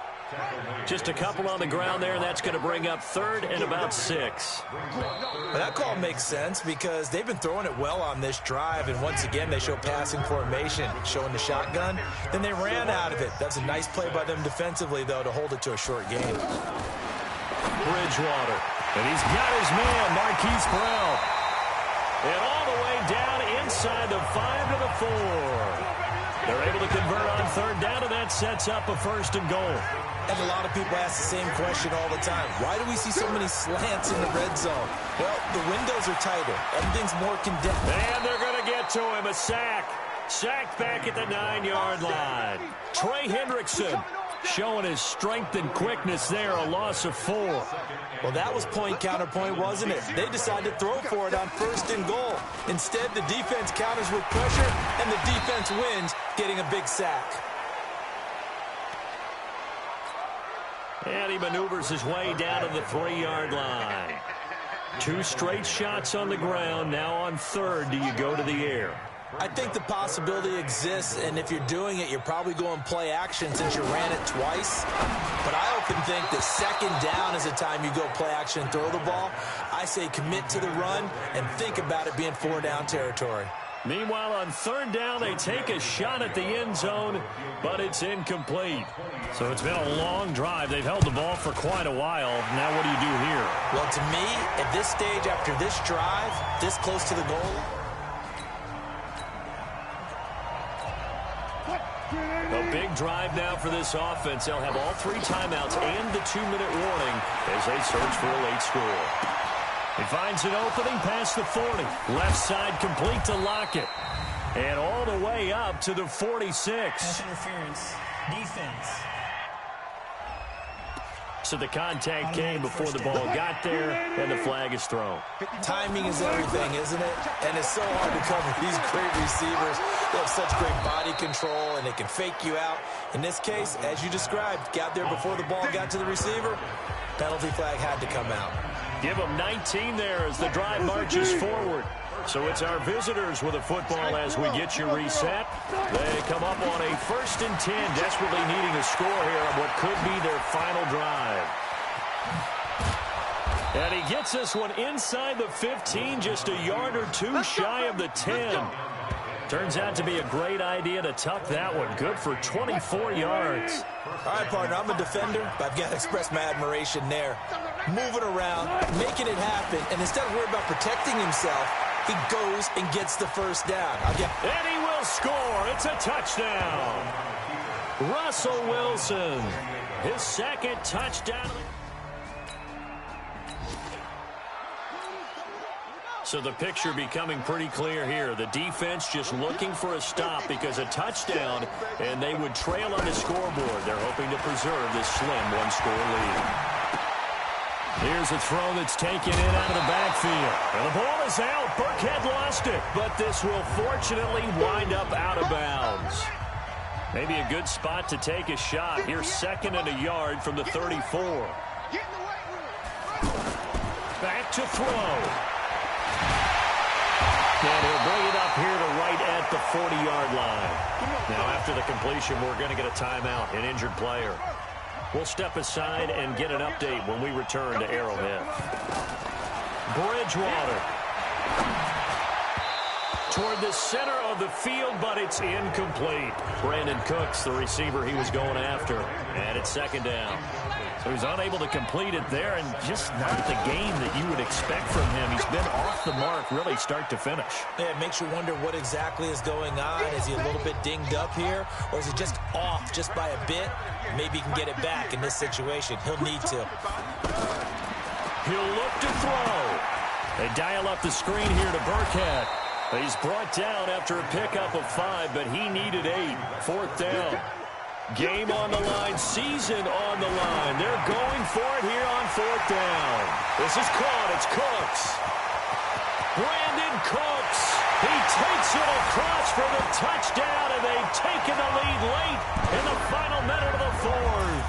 Just a couple on the ground there, and that's going to bring up 3rd and about 6. Well, that call makes sense because they've been throwing it well on this drive, and once again they show passing formation, showing the shotgun. Then they ran out of it. That's a nice play by them defensively, though, to hold it to a short game. Bridgewater, and he's got his man, Marquise Brown. And all the way down inside the 5 to the 4. They're able to convert on 3rd down, and that sets up a 1st and goal. And a lot of people ask the same question all the time. Why do we see so many slants in the red zone? Well, the windows are tighter. Everything's more condensed. And they're going to get to him, a sack. Sacked back at the 9-yard line. Trey Hendrickson showing his strength and quickness there, a loss of 4. Well, that was point counterpoint, wasn't it? They decided to throw for it on 1st and goal. Instead, the defense counters with pressure, and the defense wins, getting a big sack. And he maneuvers his way down to the 3-yard line. 2 straight shots on the ground. Now on 3rd, do you go to the air? I think the possibility exists, and if you're doing it, you're probably going play action since you ran it twice. But I often think that 2nd down is the time you go play action and throw the ball. I say commit to the run and think about it being 4-down territory. Meanwhile, on 3rd down, they take a shot at the end zone, but it's incomplete. So it's been a long drive. They've held the ball for quite a while. Now what do you do here? Well, to me, at this stage after this drive, this close to the goal, a big drive now for this offense. They'll have all 3 timeouts and the 2-minute warning as they search for a late score. He finds an opening past the 40. Left side complete to Lockett. And all the way up to the 46. Pass interference. Defense. So the contact came before the ball got there, and the flag is thrown. timing is everything, isn't it? And it's so hard to cover these great receivers. They have such great body control, and they can fake you out. In this case, as you described, got there before the ball got to the receiver. Penalty flag had to come out. Give them 19 there as the drive marches forward. So it's our visitors with a football as we get you reset. They come up on a 1st and 10, desperately needing a score here on what could be their final drive. And he gets this one inside the 15, just a yard or 2 shy of the 10. Turns out to be a great idea to tuck that one. Good for 24 yards. All right, partner, I'm a defender, but I've got to express my admiration there. Moving around, making it happen, and instead of worrying about protecting himself, he goes and gets the first down. And he will score. It's a touchdown. Russell Wilson, his 2nd touchdown. So the picture becoming pretty clear here. The defense just looking for a stop because a touchdown, and they would trail on the scoreboard. They're hoping to preserve this slim 1-score lead. Here's a throw that's taken in out of the backfield. And the ball is out. Burkhead lost it. But this will fortunately wind up out of bounds. Maybe a good spot to take a shot. Here's 2nd and a yard from the 34. Back to throw. And he'll bring it up here to right at the 40-yard line. Now after the completion, we're going to get a timeout, an injured player. We'll step aside and get an update when we return to Arrowhead. Bridgewater toward the center of the field, but it's incomplete. Brandon Cooks, the receiver he was going after, and it's 2nd down. So he's unable to complete it there, and just not the game that you would expect from him. He's been off the mark really start to finish. Yeah, it makes you wonder what exactly is going on. Is he a little bit dinged up here, or is he just off just by a bit? Maybe he can get it back in this situation. He'll need to. He'll look to throw. They dial up the screen here to Burkhead. He's brought down after a pickup of 5, but he needed 8. 4th down. Game on the line, season on the line. They're going for it here on 4th down. This is caught. It's Cooks. Brandon Cooks. He takes it across for the touchdown, and they've taken the lead late in the final minute of the 4th.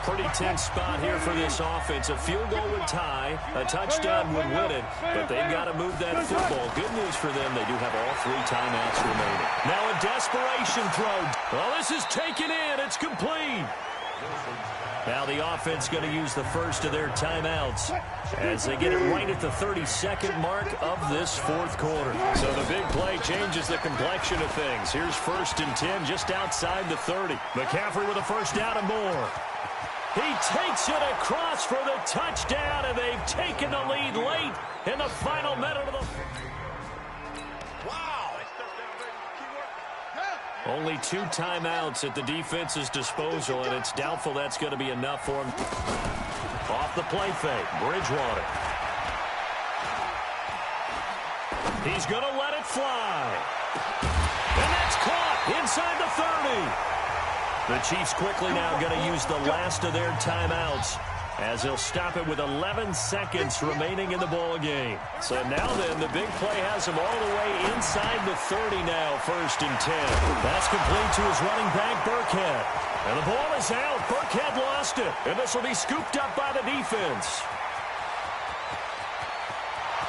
Pretty tense spot here for this offense. A field goal would tie, a touchdown would win it, but they've got to move that football. Good news for them, they do have all 3 timeouts remaining. Now a desperation throw. Well, this is taken in. It's complete. Now the offense going to use the first of their timeouts as they get it right at the 32nd mark of this 4th quarter. So the big play changes the complexion of things. Here's 1st and 10 just outside the 30. McCaffrey with a 1st down and more. He takes it across for the touchdown, and they've taken the lead late in the final minute of the... Wow! Only 2 timeouts at the defense's disposal, and it's doubtful that's going to be enough for him. Off the play fake, Bridgewater. He's going to let it fly. And that's caught inside the 30. The Chiefs quickly now going to use the last of their timeouts as they'll stop it with 11 seconds remaining in the ball game. So now then, the big play has him all the way inside the 30 now, 1st and 10. That's complete to his running back, Burkhead. And the ball is out. Burkhead lost it. And this will be scooped up by the defense.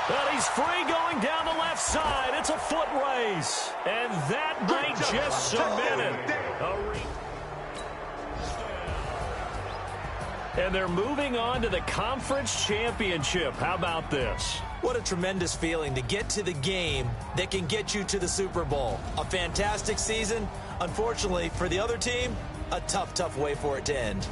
Well, he's free going down the left side. It's a foot race. And that might just cement it. And they're moving on to the conference championship. How about this? What a tremendous feeling to get to the game that can get you to the Super Bowl. A fantastic season. Unfortunately, for the other team, a tough, tough way for it to end.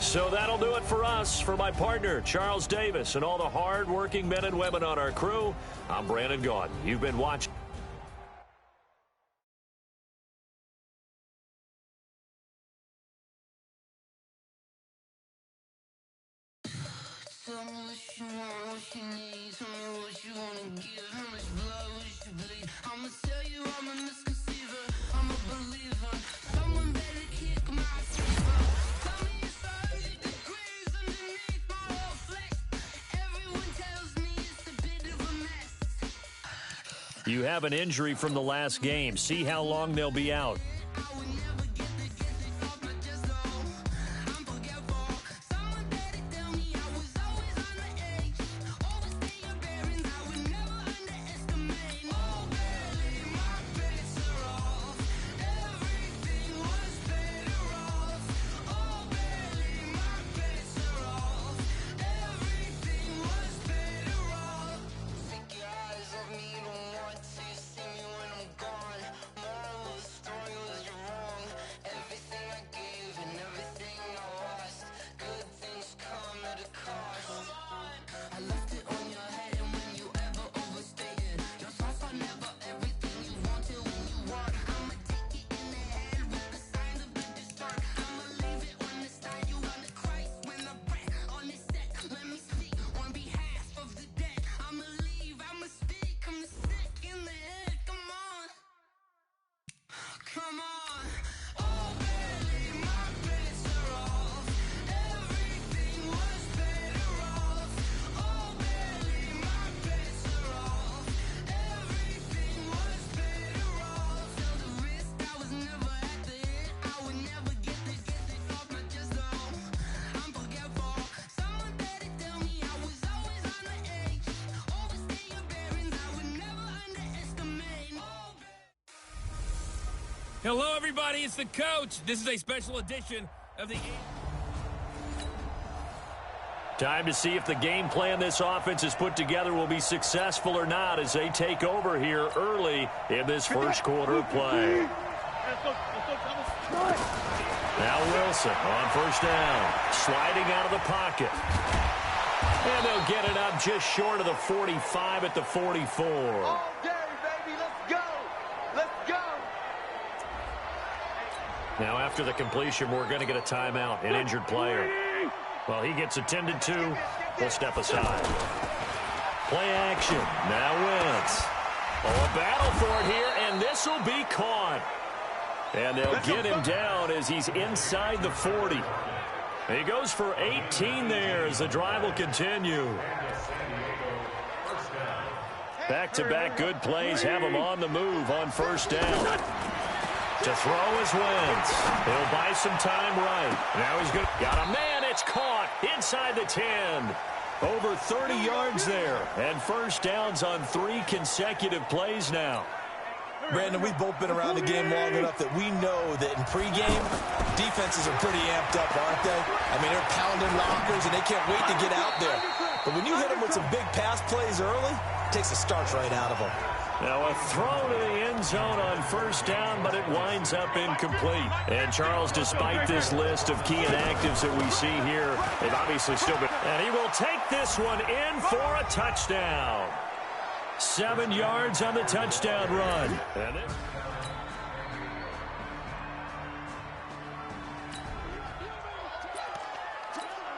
So that'll do it for us. For my partner, Charles Davis, and all the hard-working men and women on our crew, I'm Brandon Gaudin. You've been watching. Tell me what you want, what you need. Tell me what you wanna give. How much blood would you bleed? I'ma tell you I'm a misconceiver. I'm a believer. Someone better kick my fever. Tell me it's 100 degrees underneath my whole flesh. Everyone tells me it's a bit of a mess. You have an injury from the last game. See how long they'll be out. I would never get the kisses off my chest, though. I'm forgetful. Someone better tell me I was always on the edge. Overstay your bearings, I would never underestimate. Oh, barely, my bets are off. Everything was better off. Oh, barely, my bets are off. Everything was better off. Take your eyes off me, don't want to see me when I'm gone. Moral of the story was you're wrong. Everything I gave and everything I lost. Good things come at a cost. I left it on your head, and when you ever overstay it, your thoughts are never everything you wanted when you want. I'ma take it in the head with the signs of the distort. I'ma leave it on the side. You on the Christ when the breath on the set. Let me speak on behalf of the dead. I'ma leave, I'ma speak. I'm sick in the head. Come on. Come on. Oh, barely, my bets are off. Everything was better off. Oh, barely, my bets are off. Everything was better off. Till the wrist, I was never at the hit. I would never get the kisses off my chest, though. I'm forgetful. Someone better tell me I was always on the edge. Overstay your bearings, I would never underestimate. Oh, Hello, everybody. It's the coach. This is a special edition of the... Time to see if the game plan this offense has put together will be successful or not as they take over here early in this first quarter of play. Now Wilson on 1st down, sliding out of the pocket. And they'll get it up just short of the 45 at the 44. All day, baby. Let's go. Let's go. Now after the completion, we're going to get a timeout, an injured player. Well, he gets attended to. We'll step aside. Play action. Now Wentz. Oh, a battle for it here, and this will be caught. And they'll get him down as he's inside the 40. He goes for 18 there as the drive will continue. Back-to-back good plays have him on the move on 1st down. To throw is Wentz. He'll buy some time right. Now he's going to... Got a man. It's caught inside the 10. Over 30 yards there. And 1st downs on 3 consecutive plays now. Brandon, we've both been around the game long enough that we know that in pregame, defenses are pretty amped up, aren't they? I mean, they're pounding lockers, and they can't wait to get out there. But when you hit them with some big pass plays early, it takes the starch right out of them. Now a throw to the end zone on 1st down, but it winds up incomplete. And Charles, despite this list of key inactives that we see here, they've obviously still been... And he will take this one in for a touchdown. 7 yards on the touchdown run. And it...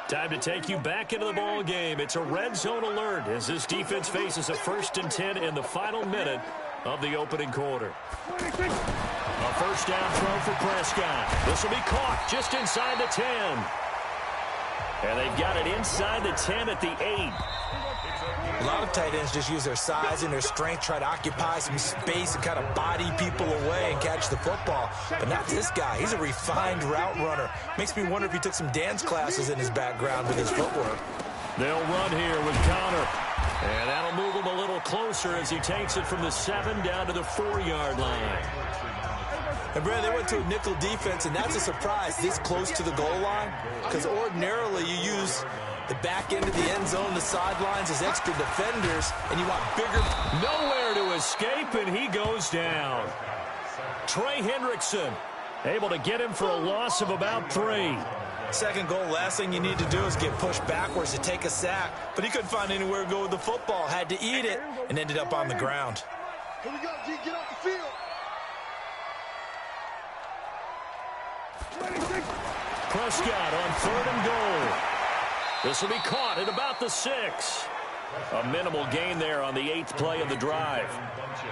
Time to take you back into the ball game. It's a red zone alert as this defense faces a 1st and 10 in the final minute of the opening quarter. A first down throw for Prescott. This will be caught just inside the 10. And they've got it inside the 10 at the 8. A lot of tight ends just use their size and their strength, try to occupy some space and kind of body people away and catch the football. But not this guy. He's a refined route runner. Makes me wonder if he took some dance classes in his background with his footwork. They'll run here with Connor. And that'll move him a little closer as he takes it from the 7 down to the 4-yard line. And, Brad, they went to a nickel defense, and that's a surprise this close to the goal line, because ordinarily you use the back end of the end zone, the sidelines as extra defenders, and you want bigger. Nowhere to escape, and he goes down. Trey Hendrickson able to get him for a loss of about 3. Second goal, last thing you need to do is get pushed backwards to take a sack. But he couldn't find anywhere to go with the football, had to eat it, and ended up on the ground. Here we go, G. Get off the field. Prescott on 3rd and goal. This will be caught at about the 6. A minimal gain there on the 8th play of the drive.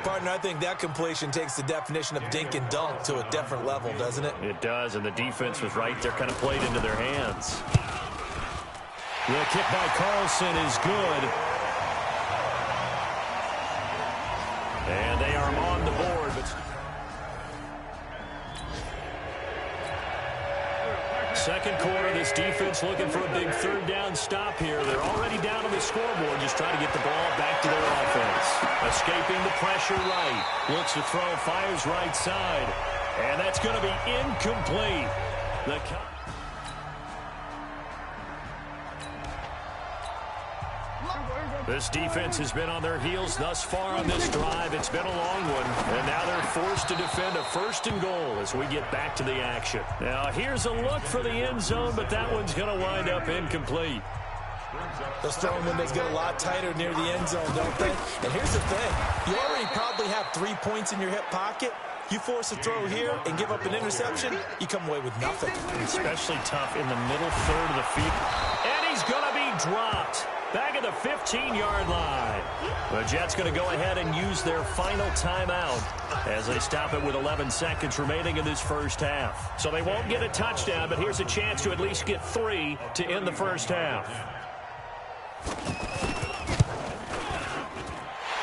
Partner, I think that completion takes the definition of dink and dunk to a different level, doesn't it? It does, and the defense was right there, kind of played into their hands. The kick by Carlson is good. And they are on the board. But second quarter, this defense looking for a big 3rd down stop here. They're already down on the scoreboard, just trying to get the ball back to their offense. Escaping the pressure right. Looks to throw, fires right side. And that's going to be incomplete. This defense has been on their heels thus far on this drive. It's been a long one, and now they're forced to defend a 1st and goal as we get back to the action. Now, here's a look for the end zone, but that one's going to wind up incomplete. Those throwing windows get a lot tighter near the end zone, don't they? And here's the thing. You already probably have 3 points in your hip pocket. You force a throw here and give up an interception, you come away with nothing. Especially tough in the middle 3rd of the field. And he's going to be dropped. Back at the 15-yard line. The Jets going to go ahead and use their final timeout as they stop it with 11 seconds remaining in this first half. So they won't get a touchdown, but here's a chance to at least get 3 to end the first half.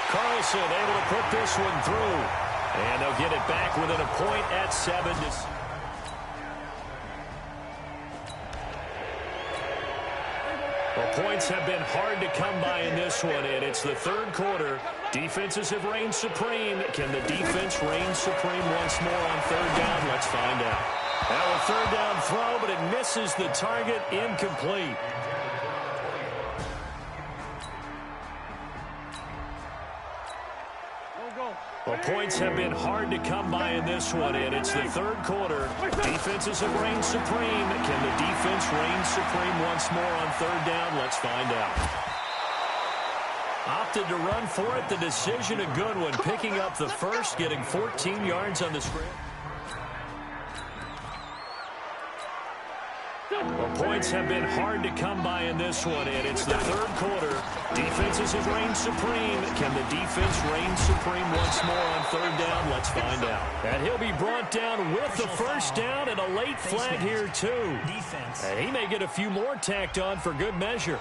Carlson able to put this one through. And they'll get it back within a point at 7. Well, points have been hard to come by in this one, and it's the 3rd quarter. Defenses have reigned supreme. Can the defense reign supreme once more on 3rd down? Let's find out. Now a 3rd down throw, but it misses the target. Incomplete. Well, points have been hard to come by in this one, and it's the 3rd quarter. Defenses have reigned supreme. Can the defense reign supreme once more on 3rd down? Let's find out. Opted to run for it. The decision a good one. Picking up the first, getting 14 yards on the script. Well, points have been hard to come by in this one, and it's the 3rd quarter. Defenses have reigned supreme. Can the defense reign supreme once more on 3rd down? Let's find out. And he'll be brought down with the first down and a late flag here, too. And he may get a few more tacked on for good measure.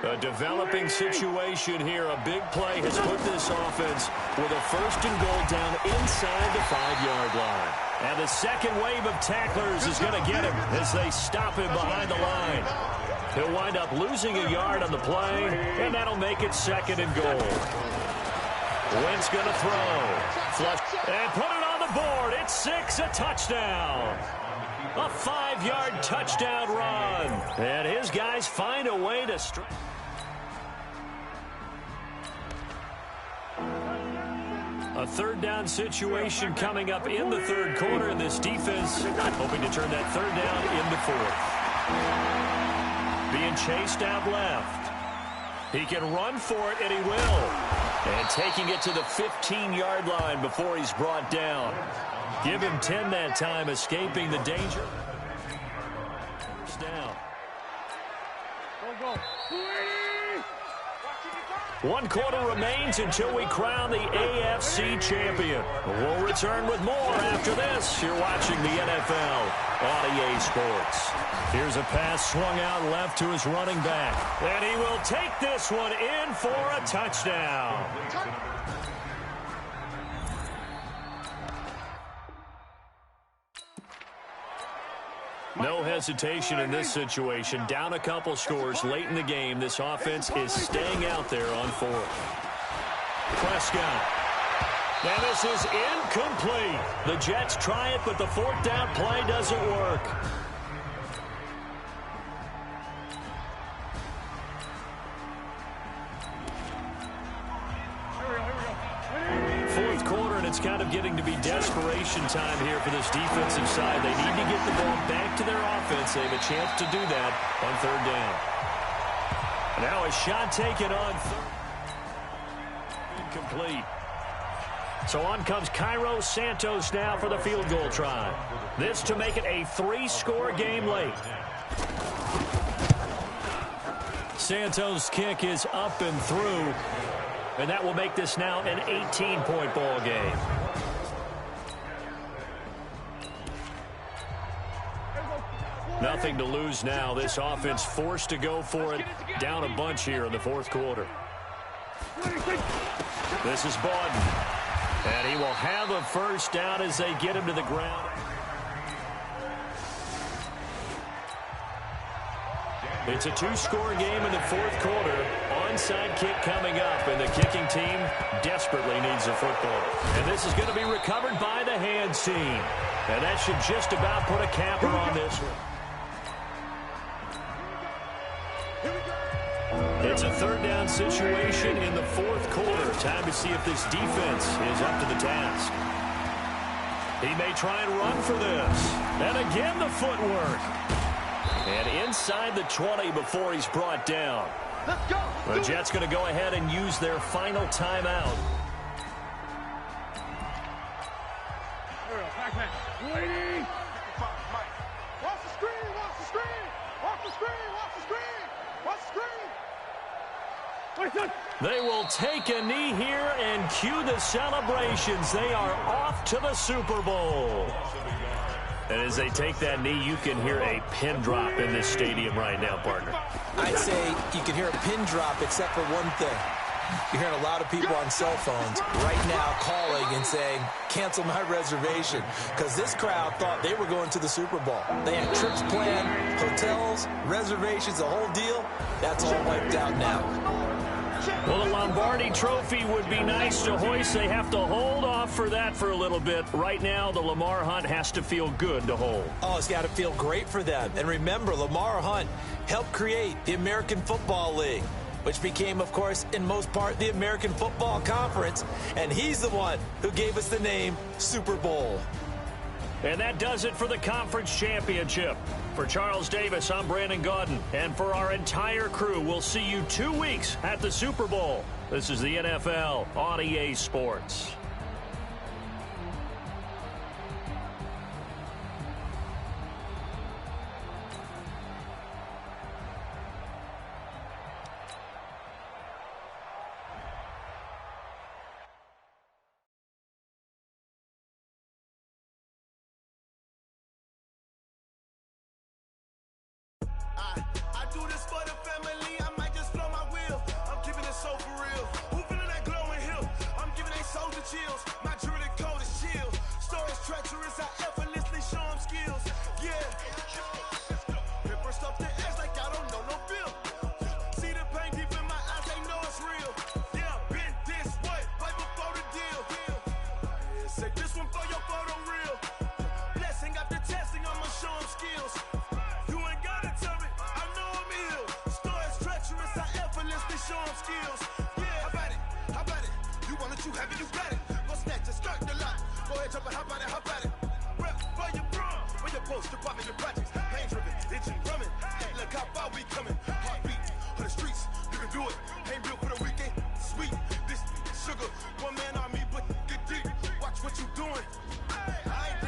A developing situation here. A big play has put this offense with a 1st and goal down inside the 5-yard line. And the second wave of tacklers is going to get him as they stop him behind the line. He'll wind up losing a yard on the play, and that'll make it 2nd and goal. Wentz going to throw. Flush. And put it on the board. It's 6, a touchdown. A 5-yard touchdown run. And his guys find a way to strike. A 3rd down situation coming up in the 3rd quarter. This defense hoping to turn that 3rd down into 4th. Being chased out left. He can run for it, and he will. And taking it to the 15-yard line before he's brought down. Give him 10 that time, escaping the danger. Down. Go. 1 quarter remains until we crown the AFC champion. We'll return with more after this. You're watching the NFL on EA Sports. Here's a pass swung out left to his running back. And he will take this one in for a touchdown. No hesitation in this situation. Down a couple scores late in the game. This offense is staying out there on 4th. Prescott. And this is incomplete. The Jets try it, but the 4th down play doesn't work. It's kind of getting to be desperation time here for this defensive side. They need to get the ball back to their offense. They have a chance to do that on 3rd down. Now a shot taken on 3rd. Incomplete. So on comes Cairo Santos now for the field goal try. This to make it a 3-score game late. Santos' kick is up and through. And that will make this now an 18-point ball game. Nothing to lose now. This offense forced to go for it. Down a bunch here in the 4th quarter. This is Bawden. And he will have a first down as they get him to the ground. It's a 2-score game in the 4th quarter. Onside kick coming up, and the kicking team desperately needs a football. And this is going to be recovered by the hands team. And that should just about put a capper on this one. It's a 3rd down situation in the 4th quarter. Time to see if this defense is up to the task. He may try and run for this. And again, the footwork. And inside the 20 before he's brought down. Let's go. The Jets going to go ahead and use their final timeout. Waiting. Watch the screen. Watch the screen. Watch the screen. Watch the screen. Watch the screen. They will take a knee here and cue the celebrations. They are off to the Super Bowl. And as they take that knee, you can hear a pin drop in this stadium right now, partner. I'd say you can hear a pin drop except for one thing. You're hearing a lot of people on cell phones right now calling and saying, cancel my reservation, because this crowd thought they were going to the Super Bowl. They had trips planned, hotels, reservations, the whole deal. That's all wiped out now. Well, the Lombardi Trophy would be nice to hoist. They have to hold off for that for a little bit. Right now, the Lamar Hunt has to feel good to hold. Oh, it's got to feel great for them. And remember, Lamar Hunt helped create the American Football League, which became, of course, in most part, the American Football Conference. And he's the one who gave us the name Super Bowl. And that does it for the conference championship. For Charles Davis, I'm Brandon Gaudin. And for our entire crew, we'll see you 2 weeks at the Super Bowl. This is the NFL on EA Sports. I do this for the family, I might just blow my wheel. I'm keeping it so for real. Who feeling that glowing hill? I'm giving they soldier chills. My jewelry code is chill. Stories treacherous, I effortlessly show them skills. Yeah. Paper stuff the edge like I don't know no feel. See the pain deep in my eyes, they know it's real. Yeah, been this way, right before the deal. Say this one for your photo real. Blessing after testing, I'ma show them skills. You ain't gotta tell me, I know I'm ill. Stories treacherous, I effortlessly show them skills. Yeah, how about it? How about it? You want it, you have it, you got it. Go snatch it, start the lot. Go ahead, jump it, how about it, how about it? Rep for your bro, for your post, your pop, your projects. Pain driven, itching, drumming. Hey, look how far we coming. Heartbeat on the streets, you can do it. Ain't built for the weekend. Sweet, this sugar, one man army, but get deep. Watch what you doing. I ain't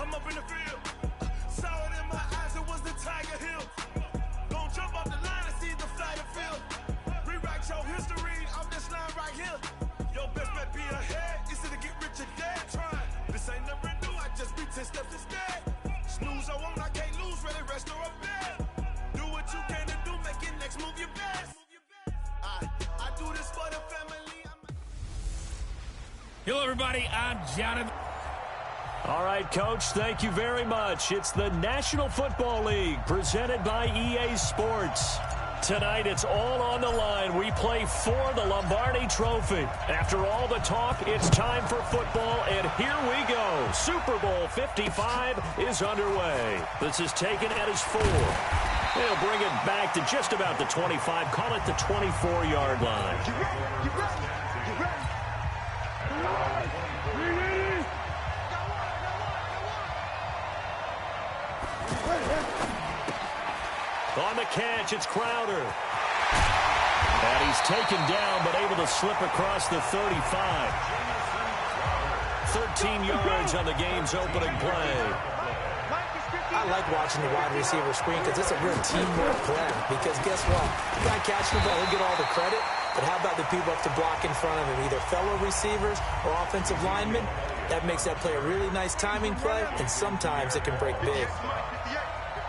I'm up in the field. Saw it in my eyes, it was the Tiger Hill. Don't jump off the line and see the flight of field. Rewrite your history off this line right here. Your best bet be ahead, easy to get rich or dead trying. This ain't never new, I just be 10 steps instead. Snooze I won't, I can't lose, really rest or a bed. Do what you can to do, make your next move your best. I do this for the family. Hello, everybody. I'm Jonathan. All right, Coach, thank you very much. It's the National Football League presented by EA Sports. Tonight, it's all on the line. We play for the Lombardi Trophy. After all the talk, it's time for football, and here we go. Super Bowl 55 is underway. This is taken at his 4. They'll bring it back to just about the 25, call it the 24-yard line. You ready? You ready? You ready? On the catch, it's Crowder. And he's taken down, but able to slip across the 35. 13 yards on the game's opening play. I like watching the wide receiver screen because it's a real teamwork play. Because guess what? The guy catching the ball, he'll get all the credit. But how about the people up to block in front of him, either fellow receivers or offensive linemen? That makes that play a really nice timing play, and sometimes it can break big.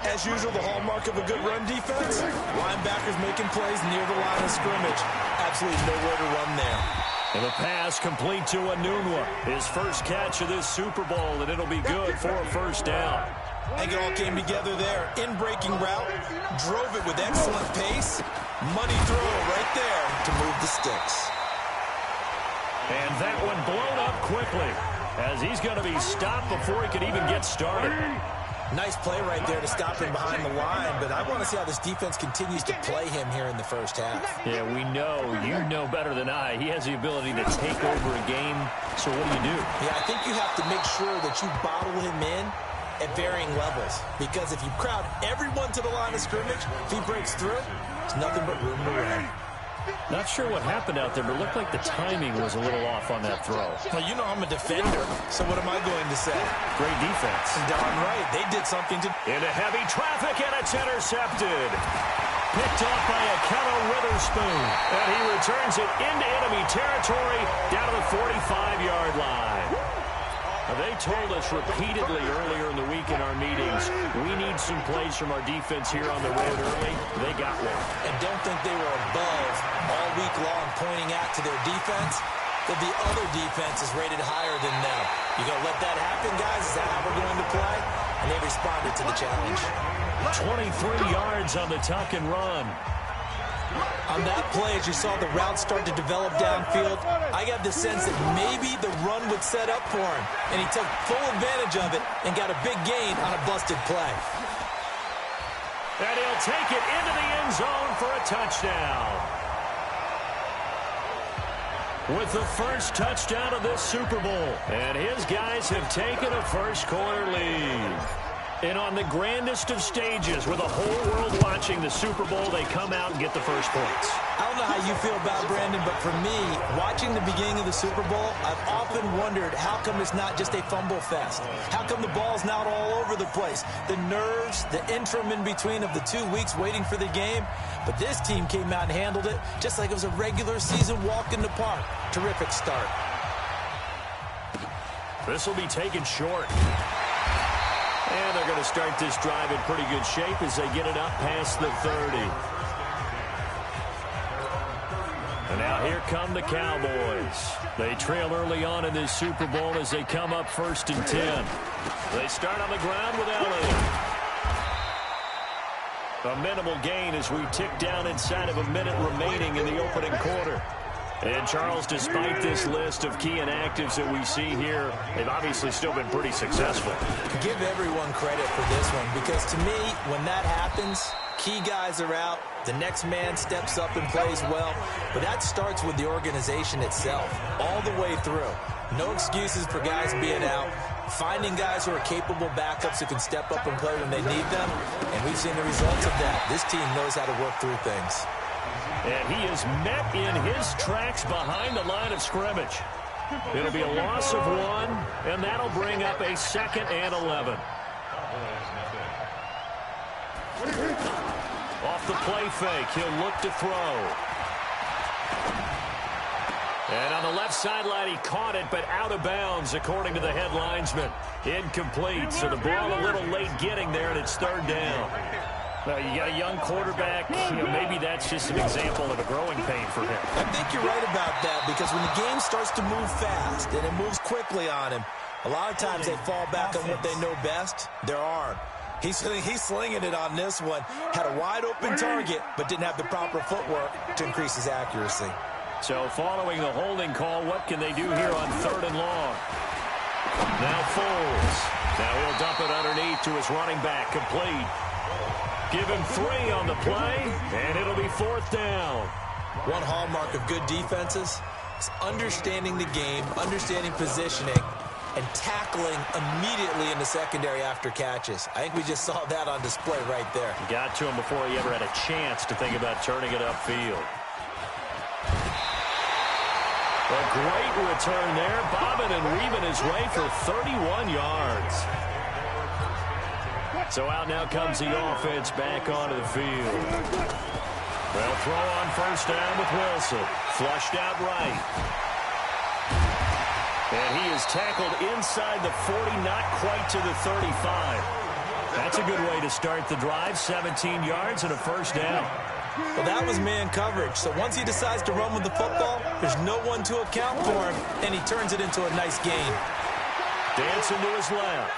As usual, the hallmark of a good run defense, linebackers making plays near the line of scrimmage. Absolutely nowhere to run there. And the pass complete to Enunwa. His first catch of this Super Bowl, and it'll be good for a first down. I think it all came together there. In-breaking route, drove it with excellent pace. Money throw right there to move the sticks. And that one blown up quickly, as he's going to be stopped before he could even get started. Nice play right there to stop him behind the line, but I want to see how this defense continues to play him here in the first half. Yeah, we know. You know better than I. He has the ability to take over a game, so what do? Yeah, I think you have to make sure that you bottle him in at varying levels, because if you crowd everyone to the line of scrimmage, if he breaks through, it's nothing but room to run. Not sure what happened out there, but it looked like the timing was a little off on that throw. Well, you know I'm a defender, so what am I going to say? Great defense. Darn right, they did something to... Into heavy traffic, and it's intercepted. Picked off by Akello Witherspoon, and he returns it into enemy territory down to the 45-yard line. They told us repeatedly earlier in the week in our meetings, we need some plays from our defense here on the road early. They got one. And don't think they were above all week long pointing out to their defense that the other defense is rated higher than them. You going to let that happen, guys? Is that how we're going to play? And they responded to the challenge. 23 yards on the tuck and run. On that play, as you saw the route start to develop downfield, I got the sense that maybe the run would set up for him, and he took full advantage of it and got a big gain on a busted play. And he'll take it into the end zone for a touchdown. With the first touchdown of this Super Bowl, and his guys have taken a first-quarter lead. And on the grandest of stages, with the whole world watching the Super Bowl, they come out and get the first points. I don't know how you feel about it, Brandon, but for me, watching the beginning of the Super Bowl, I've often wondered how come it's not just a fumble fest? How come the ball's not all over the place? The nerves, the interim in between of the 2 weeks waiting for the game. But this team came out and handled it just like it was a regular season walk in the park. Terrific start. This will be taken short. And they're going to start this drive in pretty good shape as they get it up past the 30. And now here come the Cowboys. They trail early on in this Super Bowl as they come up 1st and 10. They start on the ground with Elliott. A minimal gain as we tick down inside of a minute remaining in the opening quarter. And, Charles, despite this list of key inactives that we see here, they've obviously still been pretty successful. Give everyone credit for this one, because to me, when that happens, key guys are out, the next man steps up and plays well, but that starts with the organization itself, all the way through. No excuses for guys being out, finding guys who are capable backups who can step up and play when they need them, and we've seen the results of that. This team knows how to work through things. And he is met in his tracks behind the line of scrimmage. It'll be a loss of 1, and that'll bring up a 2nd and 11. Off the play fake, he'll look to throw. And on the left sideline, he caught it, but out of bounds, according to the head linesman. Incomplete, so the ball a little late getting there, and it's 3rd down. Well, you got a young quarterback. Maybe that's just an example of a growing pain for him. I think you're right about that, because when the game starts to move fast and it moves quickly on him, a lot of times they fall back on what they know best, their arm. He's slinging it on this one. Had a wide-open target, but didn't have the proper footwork to increase his accuracy. So following the holding call, what can they do here on 3rd and long? Now Foles. Now he'll dump it underneath to his running back, complete. Give him 3 on the play, and it'll be 4th down. One hallmark of good defenses is understanding the game, understanding positioning, and tackling immediately in the secondary after catches. I think we just saw that on display right there. Got to him before he ever had a chance to think about turning it upfield. A great return there, bobbing and weaving his way for 31 yards. So out now comes the offense back onto the field. They'll throw on 1st down with Wilson. Flushed out right. And he is tackled inside the 40, not quite to the 35. That's a good way to start the drive. 17 yards and a 1st down. Well, that was man coverage. So once he decides to run with the football, there's no one to account for him, and he turns it into a nice gain. Dancing to his left.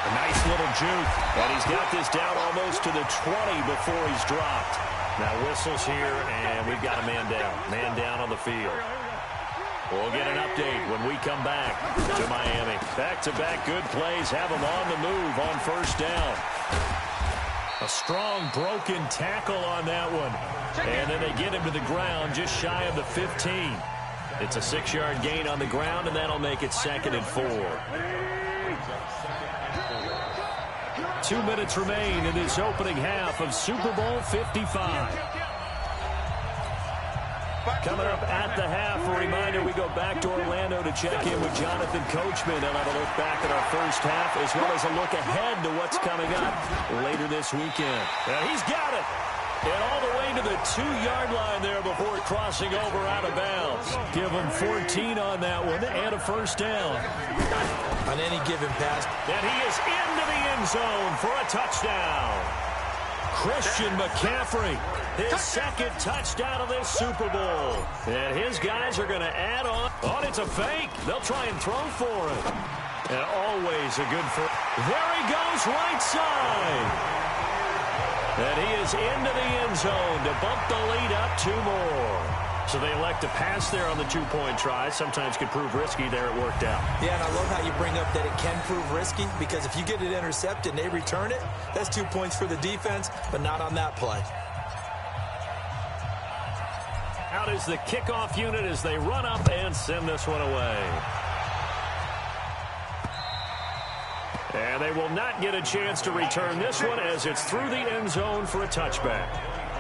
A nice little juke. And he's got this down almost to the 20 before he's dropped. Now whistles here, and we've got a man down. Man down on the field. We'll get an update when we come back to Miami. Back-to-back good plays have them on the move on 1st down. A strong broken tackle on that one. And then they get him to the ground just shy of the 15. It's a 6-yard gain on the ground, and that'll make it 2nd and 4. 2 minutes remain in this opening half of Super Bowl 55. Coming up at the half, a reminder, we go back to Orlando to check in with Jonathan Coachman. They'll have a look back at our first half, as well as a look ahead to what's coming up later this weekend. Now he's got it. And all the way to the 2-yard line there before crossing over out of bounds. Give him 14 on that one and a 1st down. On any given pass. And he is into the end zone for a touchdown. Christian McCaffrey, his 2nd touchdown of this Super Bowl. And his guys are going to add on. Oh, it's a fake. They'll try and throw for it. And always a good for. There he goes, right side. And he is into the end zone to bump the lead up 2 more. So they elect to pass there on the 2-point try. Sometimes could prove risky. There it worked out. Yeah, and I love how you bring up that it can prove risky, because if you get it intercepted and they return it, that's 2 points for the defense, but not on that play. Out is the kickoff unit as they run up and send this one away. And they will not get a chance to return this one as it's through the end zone for a touchback.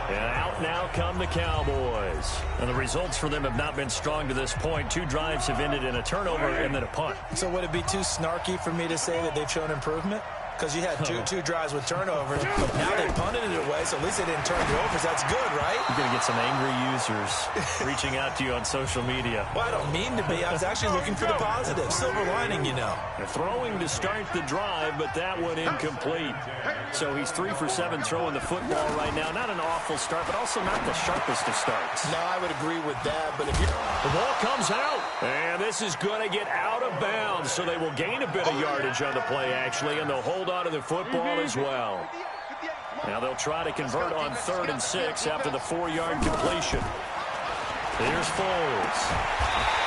And out now come the Cowboys. And the results for them have not been strong to this point. 2 drives have ended in a turnover and then a punt. So would it be too snarky for me to say that they've shown improvement? Because you had two drives with turnovers, but now they punted it away, so at least they didn't turn it over. So that's good, right? You're going to get some angry users reaching out to you on social media. Well, I don't mean to be. I was actually looking for the positive. Silver lining, you know. They're throwing to start the drive, but that one incomplete. So he's 3 for 7 throwing the football right now. Not an awful start, but also not the sharpest of starts. No, I would agree with that, but if you... The ball comes out, and this is going to get out of bounds, so they will gain a bit of yardage on the play, actually, and they'll hold on to the football as well. Now they'll try to convert on 3rd and 6 after the 4-yard completion. Here's Foles.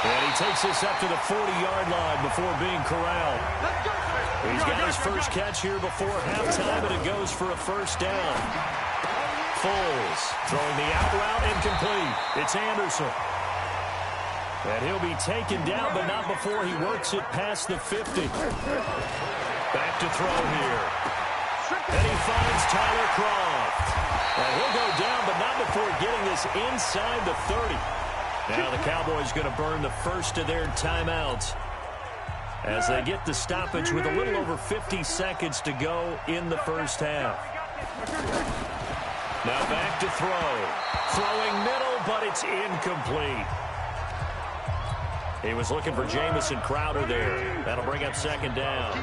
And he takes this up to the 40-yard line before being corralled. He's got his first catch here before halftime, and it goes for a 1st down. Foles throwing the out route incomplete. It's Anderson. And he'll be taken down, but not before he works it past the 50. Back to throw here. And he finds Tyler Kroft. And he'll go down, but not before getting this inside the 30. Now the Cowboys going to burn the first of their timeouts as they get the stoppage with a little over 50 seconds to go in the first half. Now back to throw. Throwing middle, but it's incomplete. He was looking for Jamison Crowder there. That'll bring up second down.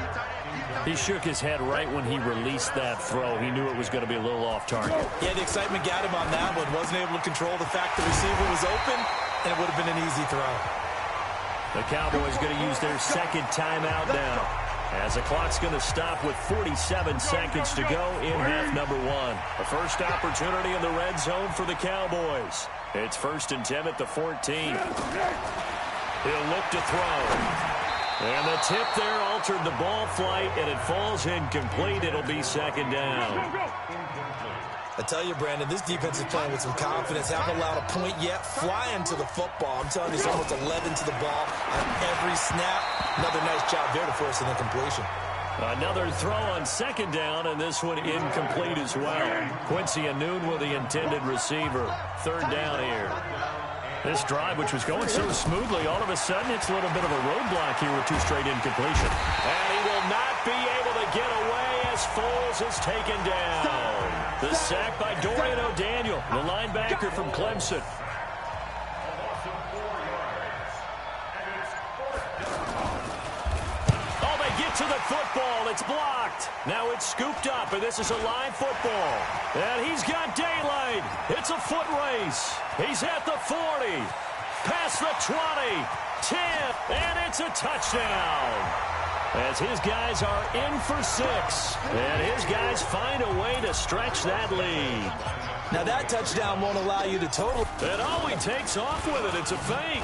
He shook his head right when he released that throw. He knew it was going to be a little off target. Yeah, the excitement got him on that one. Wasn't able to control the fact the receiver was open, and it would have been an easy throw. The Cowboys going to use their second timeout now, as the clock's going to stop with 47 seconds to go in half number one. The first opportunity in the red zone for the Cowboys. It's 1st and 10 at the 14. He'll look to throw. And the tip there altered the ball flight, and it falls incomplete. It'll be second down. I tell you, Brandon, this defense is playing with some confidence. Haven't allowed a point yet. Flying to the football. I'm telling you, it's almost 11 to the ball on every snap. Another nice job there to force an incompletion. Another throw on second down, and this one incomplete as well. Quincy Enunwa, the intended receiver. Third down here. This drive, which was going so smoothly, all of a sudden it's a little bit of a roadblock here with 2 straight incompletion. And he will not be able to get away as Foles is taken down. The sack by Dorian O'Daniel, the linebacker from Clemson. Oh, they get to the football. It's blocked. Now it's scooped up, and this is a live football. And he's got daylight. It's a foot race. He's at the 40, past the 20, 10, and it's a touchdown. As his guys are in for 6, and his guys find a way to stretch that lead. Now that touchdown won't allow you to total. And oh, he takes off with it. It's a fake.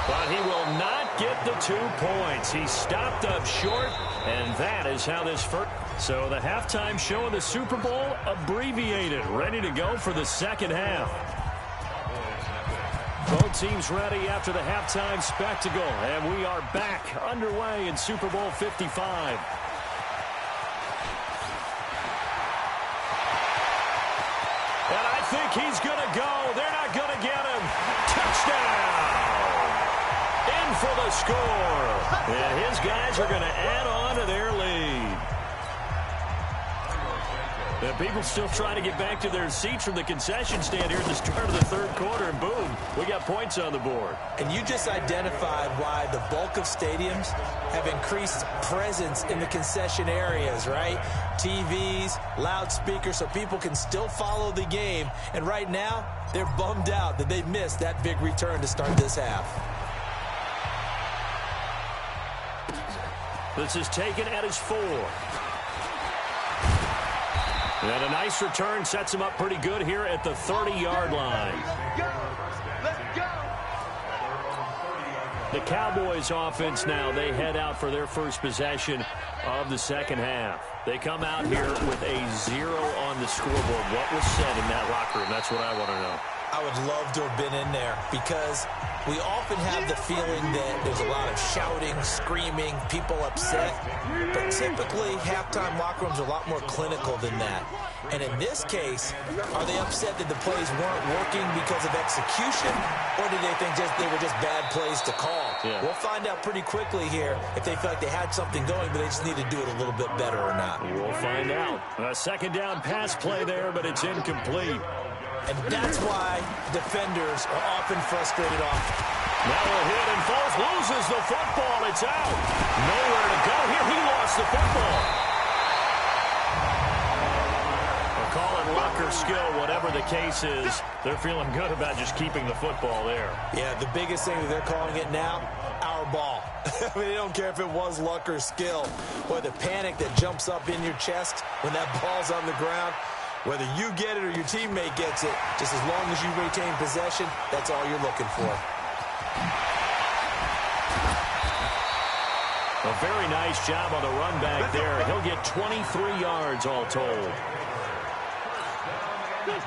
But he will not get the 2 points. He stopped up short, and that is how this first. So the halftime show of the Super Bowl abbreviated, ready to go for the second half. Both teams ready after the halftime spectacle, and we are back underway in Super Bowl 55. And I think he's going to go. They're not going to get him. Touchdown! In for the score. And his guys are going to add on to their lead. The people still trying to get back to their seats from the concession stand here at the start of the third quarter, and boom, we got points on the board. And you just identified why the bulk of stadiums have increased presence in the concession areas, right? TVs, loudspeakers, so people can still follow the game. And right now, they're bummed out that they missed that big return to start this half. This is taken at his 4. And a nice return sets him up pretty good here at the 30-yard line. Let's go. The Cowboys offense now, they head out for their first possession of the second half. They come out here with a 0 on the scoreboard. What was said in that locker room? That's what I want to know. I would love to have been in there because we often have the feeling that there's a lot of shouting, screaming, people upset. But typically, halftime locker rooms are a lot more clinical than that. And in this case, are they upset that the plays weren't working because of execution? Or do they think they were just bad plays to call? Yeah. We'll find out pretty quickly here if they feel like they had something going, but they just need to do it a little bit better or not. We'll find out. A second down pass play there, but it's incomplete. And that's why defenders are often frustrated off. Now a hit, and Foles loses the football. It's out. Nowhere to go here. He lost the football. They're calling luck or skill, whatever the case is. They're feeling good about just keeping the football there. Yeah, the biggest thing that they're calling it now, our ball. I mean, they don't care if it was luck or skill. Or the panic that jumps up in your chest when that ball's on the ground. Whether you get it or your teammate gets it, just as long as you retain possession, that's all you're looking for. A very nice job on the run back there. He'll get 23 yards all told.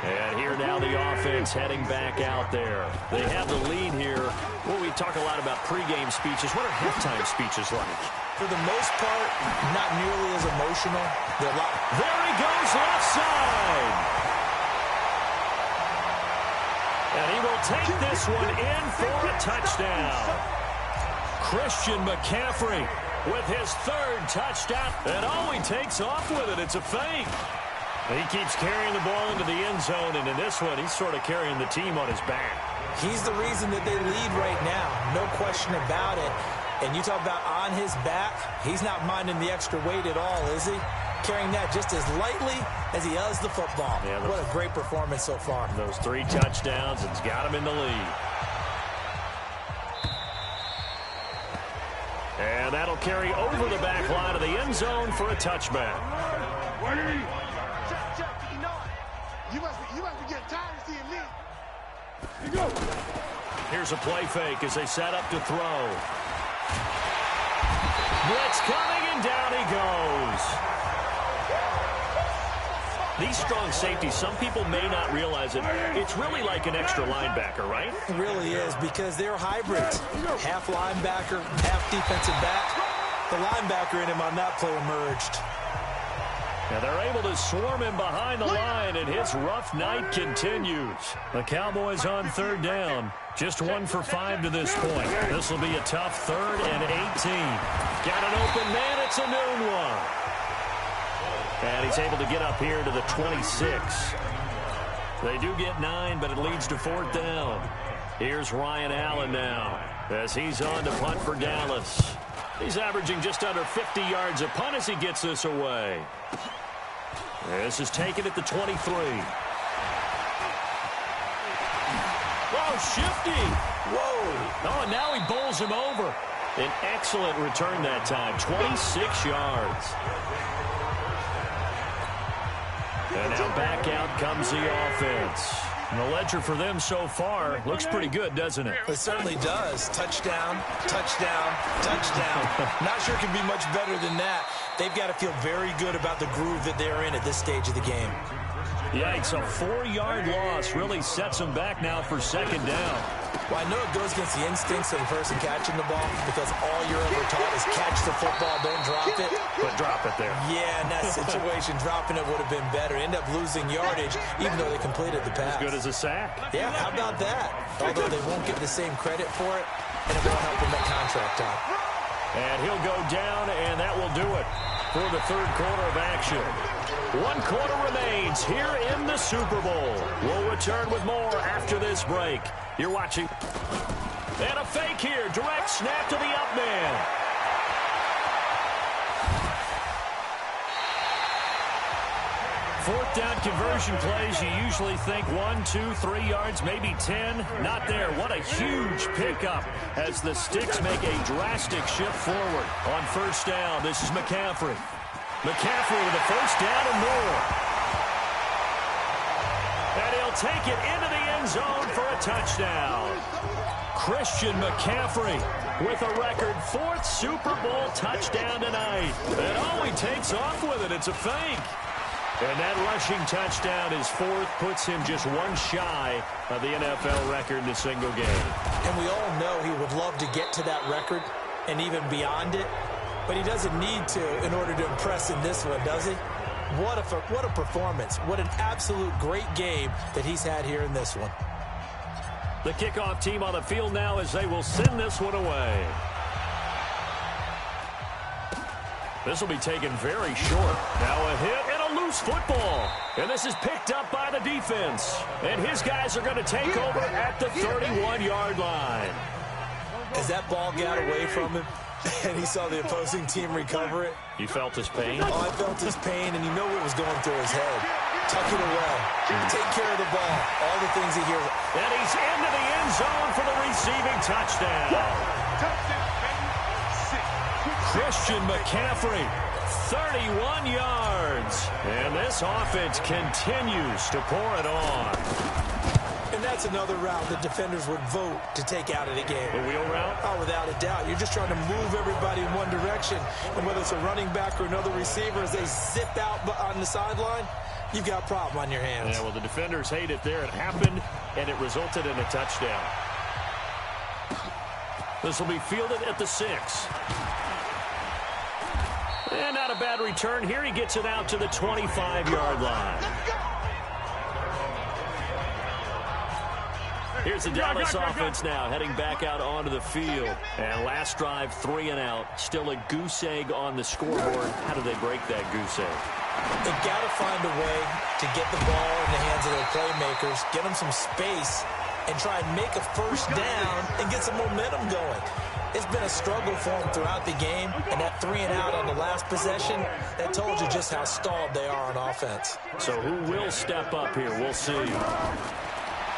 And here now the offense heading back out there. They have the lead here. Well, we talk a lot about pregame speeches. What are halftime speeches like? For the most part, not nearly as emotional. They're a lot. There he goes left side. will take this one in for a touchdown. Christian McCaffrey with his third touchdown. And all he takes off with it, it's a fake. He keeps carrying the ball into the end zone, and in this one, he's sort of carrying the team on his back. He's the reason that they lead right now. No question about it. And you talk about on his back, he's not minding the extra weight at all, is he? Carrying that just as lightly as he does the football. Yeah, what a great performance so far. Those 3 touchdowns, it's got him in the lead. And that'll carry over the back line of the end zone for a touchback. You must be getting tired of seeing me. Here you go. Here's a play fake as they set up to throw. Blitz coming, and down he goes. These strong safeties, some people may not realize it. It's really like an extra linebacker, right? It really is, because they're hybrids. Half linebacker, half defensive back. The linebacker in him on that play emerged. Now they're able to swarm him behind the line, and his rough night continues. The Cowboys on 3rd down. Just 1 for 5 to this point. This will be a tough 3rd and 18. Got an open man. It's a noon one. And he's able to get up here to the 26. They do get 9, but it leads to 4th down. Here's Ryan Allen now as he's on to punt for Dallas. He's averaging just under 50 yards a punt as he gets this away. This is taken at the 23. Whoa, shifty. Whoa. Oh, and now he bowls him over. An excellent return that time, 26 yards. And now back out comes the offense. And the ledger for them so far looks pretty good, doesn't it? It certainly does. Touchdown, touchdown, touchdown. Not sure it can be much better than that. They've got to feel very good about the groove that they're in at this stage of the game. Yikes, a 4-yard loss really sets them back now for 2nd down. Well, I know it goes against the instincts of the person catching the ball because all you're ever taught is catch the football, don't drop it. But drop it there. Yeah, in that situation, dropping it would have been better. End up losing yardage, even though they completed the pass. As good as a sack. Yeah, how about that? Although they won't get the same credit for it, and it won't help them at contract time. And he'll go down, and that will do it for the 3rd quarter of action. 1 quarter remains here in the Super Bowl. We'll return with more after this break. You're watching. And a fake here. Direct snap to the up man. Fourth down conversion plays, you usually think 1, 2, 3 yards, maybe 10. Not there. What a huge pickup as the Sticks make a drastic shift forward on 1st down. This is McCaffrey. McCaffrey with a 1st down and more. And he'll take it into the end zone for a touchdown. Christian McCaffrey with a record 4th Super Bowl touchdown tonight. And all he takes off with it, it's a fake. And that rushing touchdown, his 4th, puts him just 1 shy of the NFL record in a single game. And we all know he would love to get to that record and even beyond it. But he doesn't need to in order to impress in this one, does he? What a performance. What an absolute great game that he's had here in this one. The kickoff team on the field now as they will send this one away. This will be taken very short. Now a hit and a loose football. And this is picked up by the defense. And his guys are going to take over at the 31-yard line. As that ball got away from him, and he saw the opposing team recover it. You felt his pain? Oh, I felt his pain, and you know what was going through his head. Tuck it away. Take care of the ball. All the things he hears. And he's into the end zone for the receiving touchdown. Christian McCaffrey, 31 yards. And this offense continues to pour it on. And that's another route that defenders would vote to take out of the game. The wheel route? Oh, without a doubt. You're just trying to move everybody in one direction. And whether it's a running back or another receiver, as they zip out on the sideline, you've got a problem on your hands. Yeah, well, the defenders hate it there. It happened, and it resulted in a touchdown. This will be fielded at the 6. And not a bad return here. He gets it out to the 25-yard line. Here's the Dallas offense now heading back out onto the field. And last drive, 3 and out. Still a goose egg on the scoreboard. How do they break that goose egg? They've got to find a way to get the ball in the hands of their playmakers, get them some space, and try and make a first down and get some momentum going. It's been a struggle for them throughout the game, and that 3 and out on the last possession, that told you just how stalled they are on offense. So who will step up here? We'll see.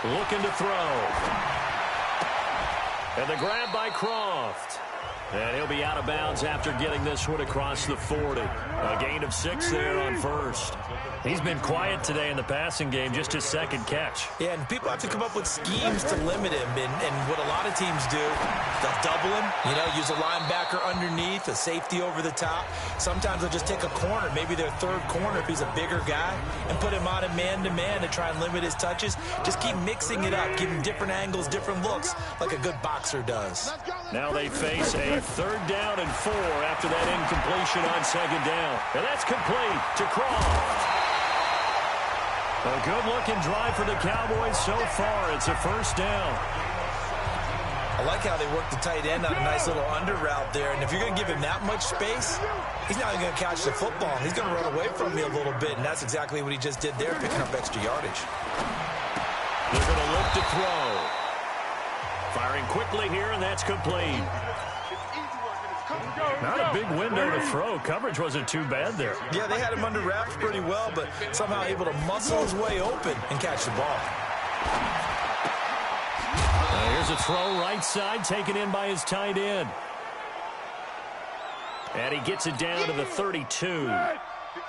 Looking to throw. And the grab by Croft. And he'll be out of bounds after getting this one across the 40. A gain of 6 there on first. He's been quiet today in the passing game, just his second catch. Yeah, and people have to come up with schemes to limit him. And what a lot of teams do, they'll double him, use a linebacker underneath, a safety over the top. Sometimes they'll just take a corner, maybe their third corner if he's a bigger guy, and put him on a man-to-man to try and limit his touches. Just keep mixing it up, give him different angles, different looks, like a good boxer does. Now they face a 3rd down and 4 after that incompletion on 2nd down. And that's complete to Croft. A good-looking drive for the Cowboys so far. It's a 1st down. I like how they work the tight end on a nice little under route there. And if you're going to give him that much space, he's not even going to catch the football. He's going to run away from me a little bit, and that's exactly what he just did there, picking up extra yardage. They're going to look to throw. Firing quickly here, and that's complete. Not a big window to throw. Coverage wasn't too bad there. Yeah, they had him under wraps pretty well, but somehow able to muscle his way open and catch the ball. Here's a throw right side, taken in by his tight end. And he gets it down to the 32.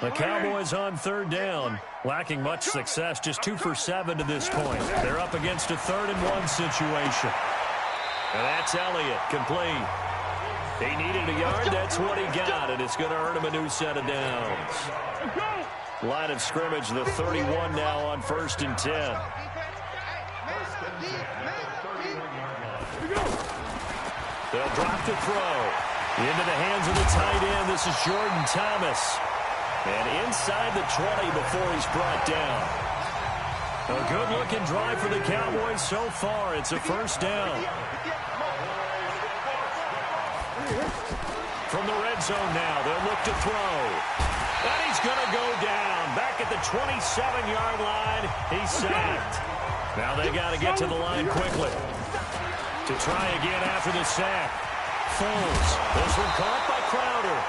The Cowboys on 3rd down, lacking much success, just 2 for 7 to this point. They're up against a 3rd and 1 situation. And that's Elliott, complete. He needed a yard, that's what he got, and it's going to earn him a new set of downs. Line of scrimmage, the 31 now on 1st and 10. They'll drop to throw. Into the hands of the tight end, this is Jordan Thomas. And inside the 20 before he's brought down. A good-looking drive for the Cowboys so far. It's a 1st down. From the red zone now, they'll look to throw. And he's going to go down. Back at the 27-yard line, he's sacked. Now they got to get to the line quickly. To try again after the sack. Foles. This one caught by Crowder.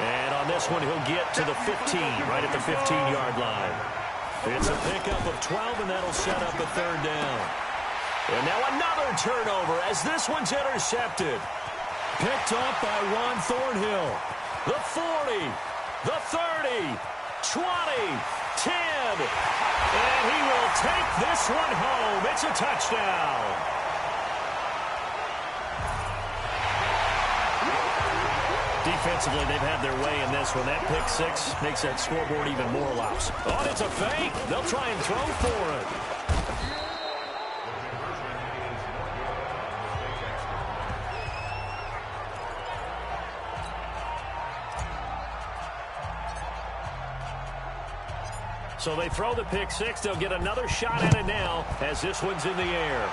And on this one, he'll get to the 15, right at the 15-yard line. It's a pickup of 12, and that'll set up a 3rd down. And now another turnover as this one's intercepted. Picked off by Juan Thornhill. The 40, the 30, 20, 10. And he will take this one home. It's a touchdown. Defensively, they've had their way in this one. That pick 6 makes that scoreboard even more lousy. Oh, it's a fake. They'll try and throw for it. So they throw the pick 6. They'll get another shot at it now as this one's in the air.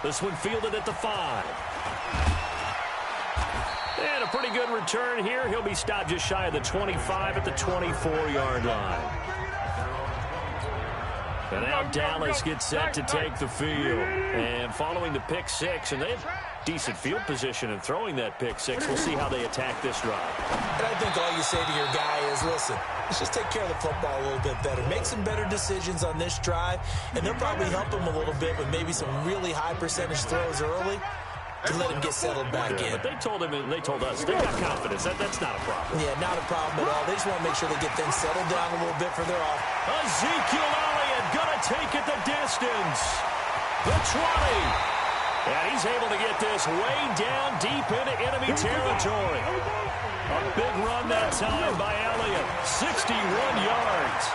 This one fielded at the 5. And a pretty good return here. He'll be stopped just shy of the 25 at the 24-yard line. And now Dallas gets set to take the field. And following the pick 6, and they have decent field position in throwing that pick 6. We'll see how they attack this drive. And I think all you say to your guy is, listen, let's just take care of the football a little bit better. Make some better decisions on this drive, and they'll probably help him a little bit with maybe some really high percentage throws early to let him get settled back in. But they told him, and they told us, they got confidence. That's not a problem. Yeah, not a problem at all. They just want to make sure they get things settled down a little bit for their off. Ezekiel Elliott gonna take it the distance. The 20. And he's able to get this way down deep into enemy territory. A big run that time by Elliott. 61 yards.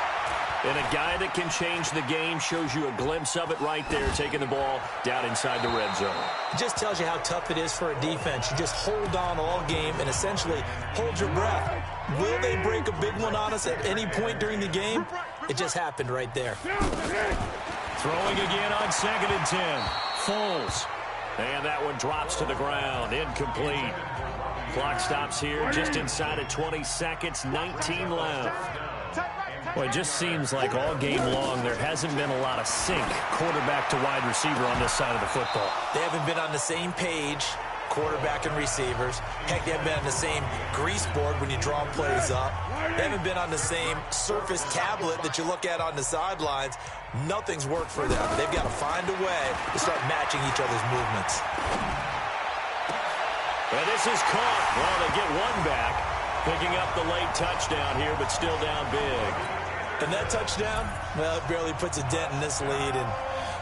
And a guy that can change the game, shows you a glimpse of it right there, taking the ball down inside the red zone. It just tells you how tough it is for a defense. You just hold on all game and essentially hold your breath. Will they break a big one on us at any point during the game? It just happened right there. Throwing again on 2nd and 10. Foles. And that one drops to the ground. Incomplete. Clock stops here just inside of 20 seconds. 19 left. Well, it just seems like all game long there hasn't been a lot of sync quarterback to wide receiver on this side of the football. They haven't been on the same page, quarterback and receivers. Heck, they haven't been on the same grease board when you draw plays up. They haven't been on the same surface tablet that you look at on the sidelines. Nothing's worked for them. They've got to find a way to start matching each other's movements. And this is caught. Well, they get one back, picking up the late touchdown here, but still down big. And that touchdown, well, it barely puts a dent in this lead. And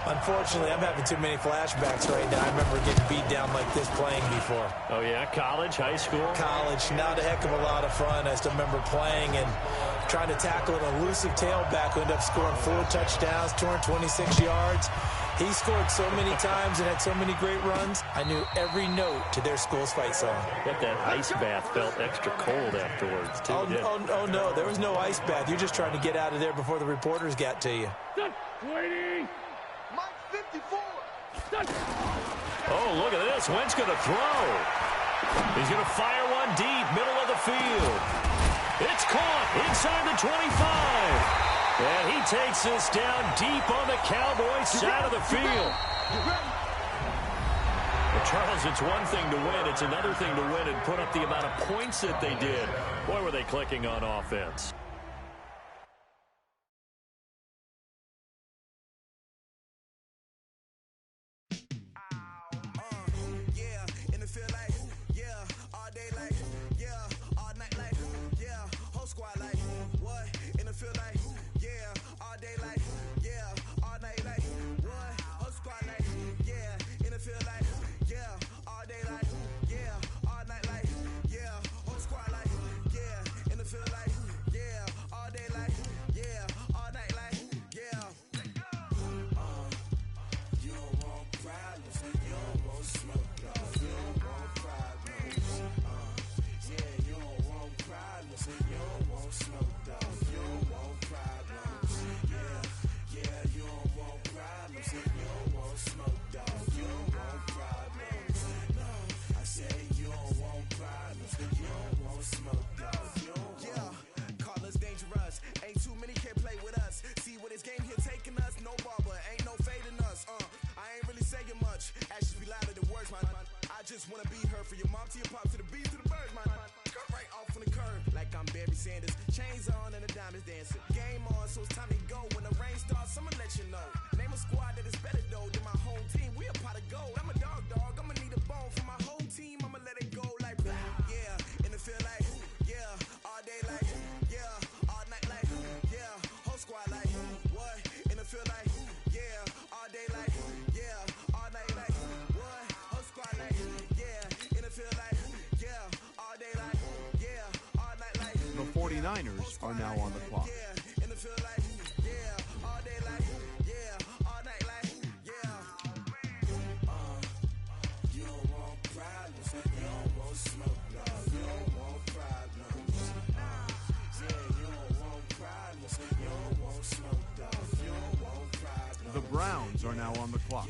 unfortunately, I'm having too many flashbacks right now. I remember getting beat down like this playing before. Oh, yeah? College, high school? College. Not a heck of a lot of fun. I still remember playing and trying to tackle an elusive tailback who ended up scoring 4 touchdowns, 226 yards. He scored so many times and had so many great runs. I knew every note to their school's fight song. Bet that ice bath felt extra cold afterwards, too. Oh, no. There was no ice bath. You're just trying to get out of there before the reporters got to you. Waiting. Mike 54. Oh, look at this. Wentz going to throw. He's going to fire one deep, middle of the field. It's caught inside the 25. And he takes this down deep on the Cowboys side of the field. Well, Charles, it's one thing to win. It's another thing to win and put up the amount of points that they did. Boy, were they clicking on offense. The 49ers are now on the clock. The Browns are now on the clock.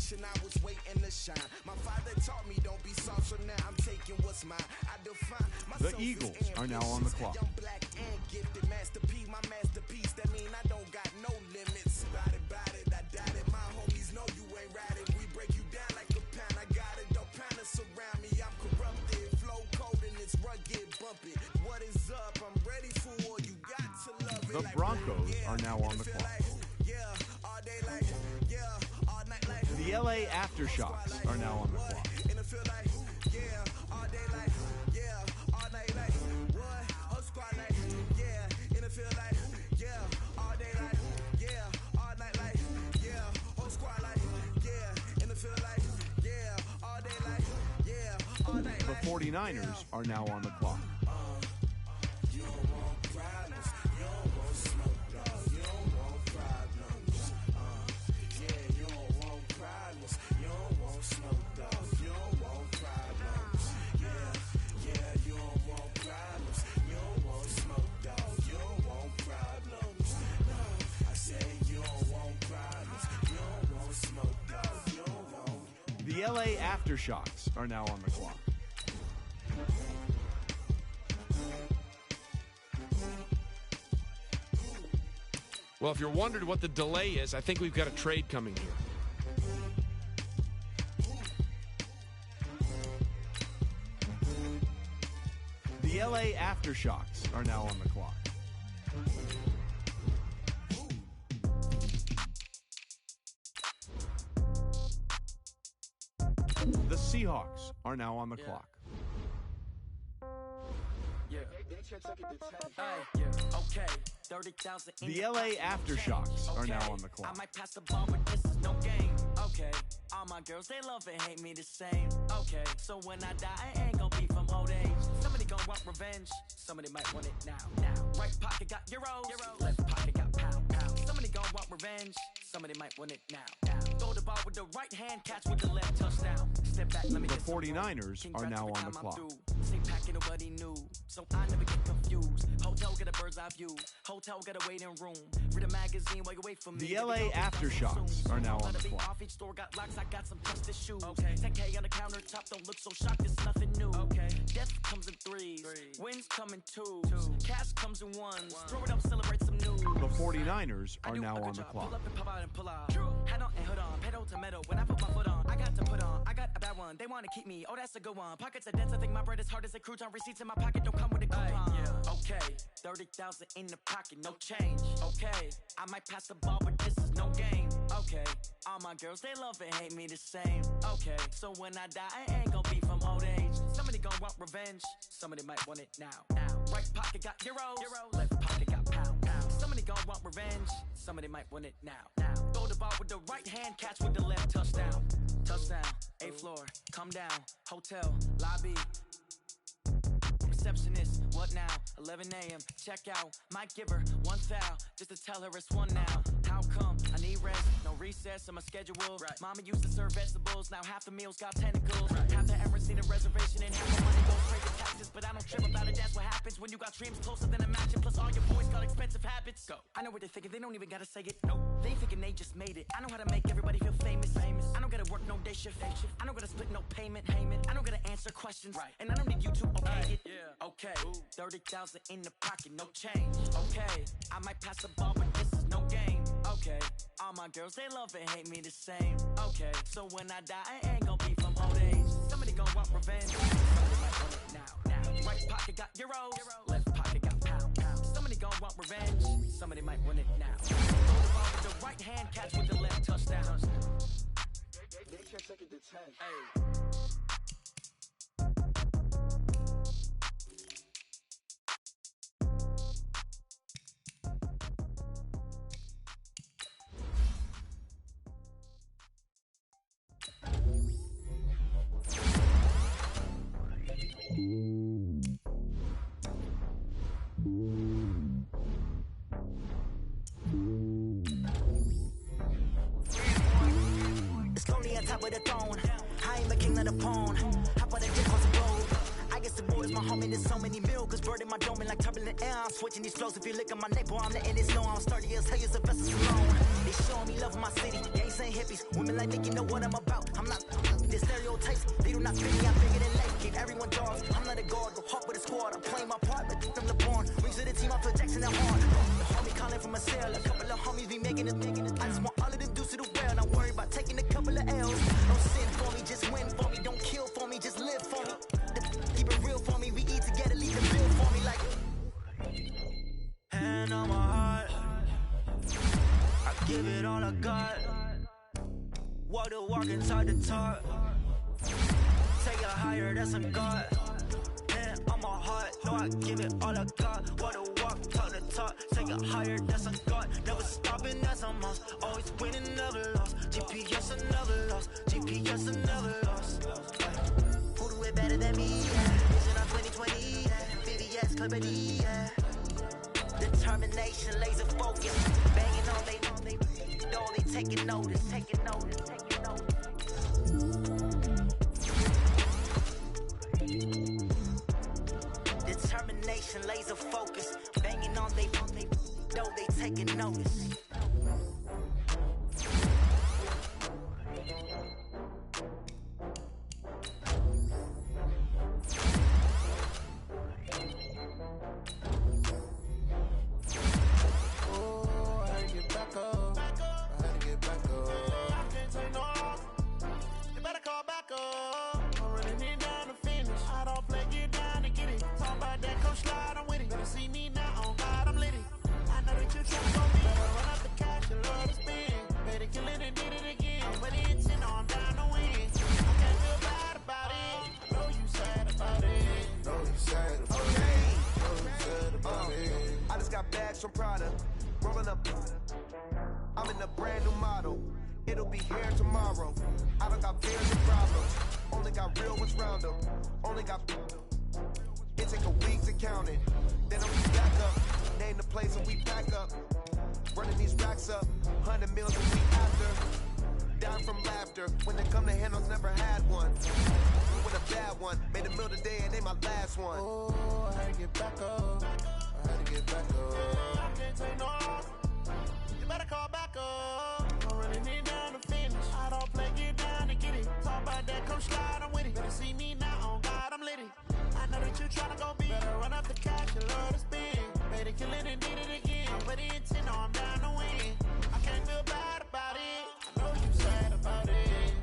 I was waiting to shine. My father taught me don't be soft, so now I'm taking what's mine. I define myself. The Eagles are now on the clock. Young black and gifted masterpiece, my masterpiece. That mean I don't got no limits. Bout it, I doubt it. My homies know you ain't ratted. We break you down like a pound. I got it, don't panic surround me. I'm corrupted, flow cold and it's rugged, bumpy. What is up? I'm ready for war. You got to love it. The Broncos are now on the clock. The LA Aftershocks are now on the clock. The 49ers are now on the clock. The LA Aftershocks are now on the clock. Well, if you're wondering what the delay is, I think we've got a trade coming here. The LA Aftershocks are now on the clock. The Seahawks are now on the clock. Okay. 30,000. The LA Aftershocks are now on the clock. I might pass the ball, but this is no game. Okay. All my girls, they love and hate me the same. Okay. So when I die, I ain't gonna be from old age. Somebody gonna want revenge. Somebody might want it now. Right pocket got euros. Left pocket got pound. Somebody gonna want revenge. Somebody might want it now. Throw the ball with the right hand, catch with the left, touchdown. Step back, let me The get some 49ers room. are now Congrats on the every time I'm clock. through. Same packet, nobody knew. So I never get confused. Hotel get a bird's eye view. Hotel get a waiting room. Read a magazine while you wait for me. The LA Aftershocks are now on the clock. Off each store got locks, I got some trusted shoes. Okay. 10K on the countertop, don't look so shocked, it's nothing new. Okay. Death comes in threes. Wins come in twos. Cash comes in ones. Throw it up, celebrate some news. The 49ers are now on the Pull clock. up and pop out and pull out. Head on and hood on, pedal to metal. When I put my foot on, I got to put on. I got a bad one, they want to keep me. Oh, that's a good one. Pockets are dense, I think my bread is hard as a crouton. Receipts in my pocket don't come with a coupon. Okay, 30,000 in the pocket, no change. Okay, I might pass the ball, but this is no game. Okay, all my girls, they love and hate me the same. Okay, so when I die, I ain't gonna be from old age. Somebody gonna want revenge. Somebody might want it now. Right pocket got euros. Left pocket got pound. Somebody gonna want revenge. Somebody might want it now. Throw the ball with the right hand, catch with the left, touchdown. Touchdown, 8th floor, come down. Hotel, lobby. Receptionist, what now? 11 a.m. Check out. Might give her one foul just to tell her it's one now. How come? I need rest, no recess in my schedule. Right. Mama used to serve vegetables, now half the meals got tentacles. Right. Half the Emirates need a reservation and half the money goes straight to taxes. But I don't trip about it, that's what happens when you got dreams closer than a mansion. Plus all your boys got expensive habits. Go. I know what they're thinking, they don't even gotta say it. Nope. They thinking they just made it. I know how to make everybody feel famous. I don't gotta work no day shift. I don't gotta split no payment. I don't gotta answer questions. Right. And I don't need you to okay it. Okay, 30,000 in the pocket, no change. Okay, I might pass the ball, but this is no game. Okay, all my girls, they love and hate me the same. Okay, so when I die, I ain't gonna be from old age. Somebody gonna want revenge. Somebody might want it now. Right pocket got euros. Left pocket got pound. Somebody gonna want revenge. Somebody might want it now. Throw the ball with the right hand, catch with the left, touchdown. They can't take it to 10. Hey. It's lonely on top of the throne. I ain't the king of the pawn. Hop on the dick on the road. I guess the boy is my homie. There's so many milkers bird in my dome and like turbulent air. I'm switching these flows. If you look at my neck, boy, I'm letting it know. I'm sturdy as hell as a vessel alone. They showing me love in my city. Gangs ain't hippies. Women like Nicki know what I'm about. I'm not the stereotypes. They do not fit me. I'm bigger than life. Keep everyone dogs. I'm not a guard. Go hawk with a squad. I'm playing my part, but from LeBron. Rings to the team. I feel Jackson at hard. The homie calling from a cell. A couple of homies be making it. I just want all of them dudes to do well. Not worry about taking a couple of L's. Don't sin for me, just win for me. Don't kill for me, just live for me. Keep it real for me. We eat together, leave the bill for me like. Hand on my heart, I give it all I got. Walk the walk inside the talk. Take it higher, that's a God. Hand on my heart, no, I give it all I got. Walk the walk, talk the talk. Take it higher, that's a God. Never stopping, that's a must. Always winning, never lost. GPS, I never lost. GPS, I never lost. Who do it better than me? Vision on 2020, VVS, Clippity, determination, laser focus. Banging on they taking notice, taking notice, taking notice. Determination, laser focus. Banging on they taking notice. fresh from Prada. Rolling up. I'm in a brand new model. It'll be here tomorrow. I don't got fears and problems. Only got real ones round them. Only got. It take a week to count it. Then I'll be back up. Name the place and we pack up. Running these racks up. 100 mils a week after. Down from laughter. When they come to handles, never had one. With a bad one. Made a meal today and they my last one. Oh, I had to get back up. I had to get back up. I can't take no off. You better call back up. I'm running it down to finish. I don't play, get down to get it. Talk about that, come slide, I'm with it. Better see me now, on God, I'm litty. I know that you tryna go big. Better run up the cash, you love to spend. Better kill it and did it again. I'm putting intent, no, I'm down to win. I can't feel bad about it. I know you sad about it.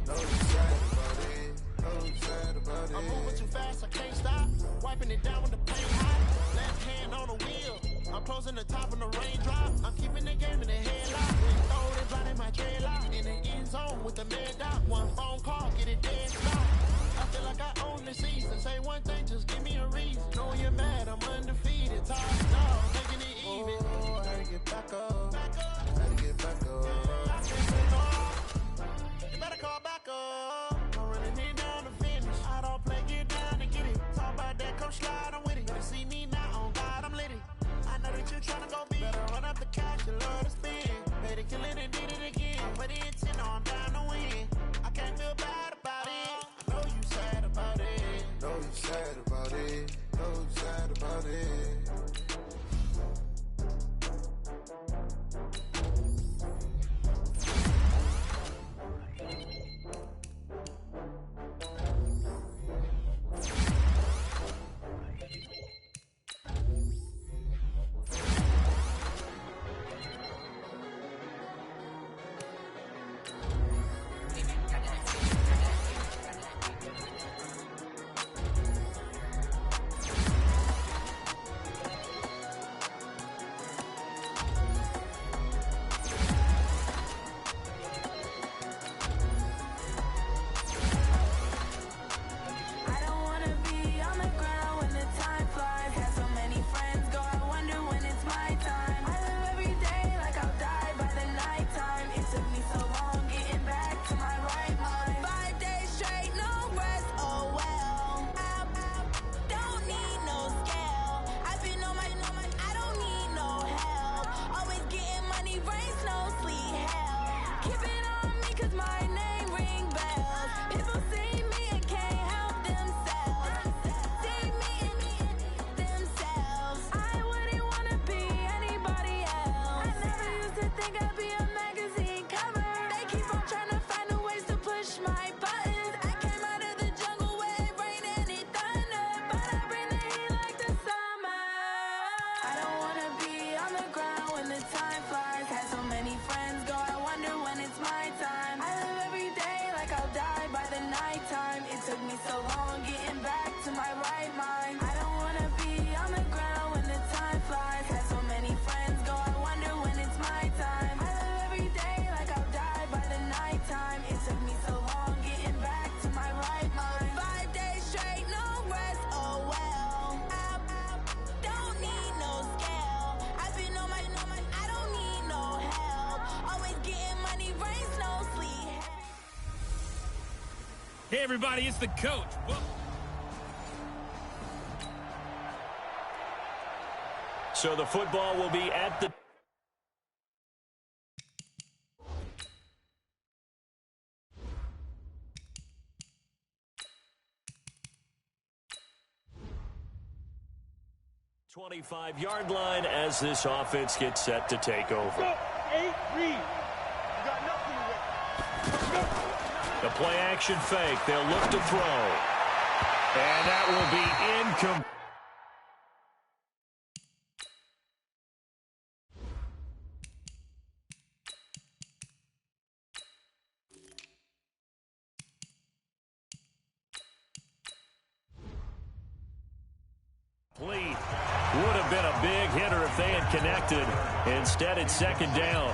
Know you sad about it. Know you sad about it. I'm moving too fast, I can't stop. Wiping it down with the paint hot. Left hand on the wheel. I'm closing the top of the raindrop. I'm keeping the game in the headlock. Throw it blind in my dreadlock. In the end zone with the mad dot. One phone call, get it dead stop. I feel like I own the season. Say one thing, just give me a reason. Know you're mad, I'm undefeated. Top dog, making it even. Oh, I had to get back up. I had to get back up. I can't say no. You better call back up. I'm running it down to finish. I don't play, get down and get it. Talk about that, come slide, I'm with it. Better see me now, on God, I'm litty. I know that you tryna go big. Better run up the cash, you love to spend. Better kill it and did it again. But the intent, no, I'm down to win. I can't feel bad about it. I know you sad about it. Know you sad about it. Know you sad about it. Hey, everybody, it's the coach. Whoa. So the football will be at the... ...25-yard line as this offense gets set to take over. 8 read. You got nothing to win. The play action fake. They'll look to throw. And that will be incomplete. Would have been a big hitter if they had connected. Instead, it's second down.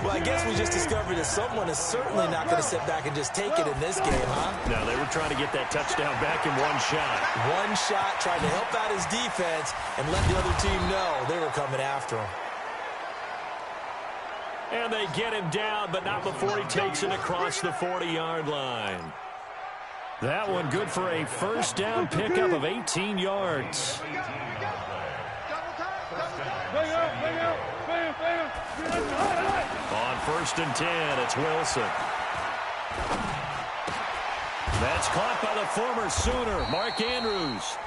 Well, I guess we just discovered that someone is certainly not going to sit back and just take it in this game, huh? No, they were trying to get that touchdown back in one shot. One shot, trying to help out his defense and let the other team know they were coming after him. And they get him down, but not before he takes it across the 40-yard line. That one good for a first down pickup of 18 yards. On 1st and 10, it's Wilson. That's caught by the former Sooner, Mark Andrews.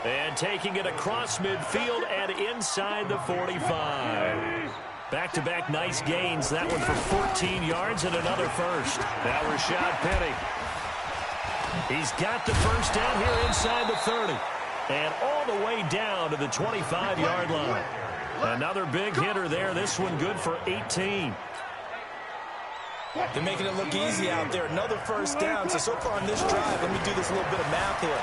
And taking it across midfield and inside the 45. Back-to-back nice gains. That one for 14 yards and another first. Now Rashad Penny. He's got the first down here inside the 30. And all the way down to the 25-yard line. Another big hitter there. This one good for 18. They're making it look easy out there. Another first down. So far on this drive, let me do this little bit of math here.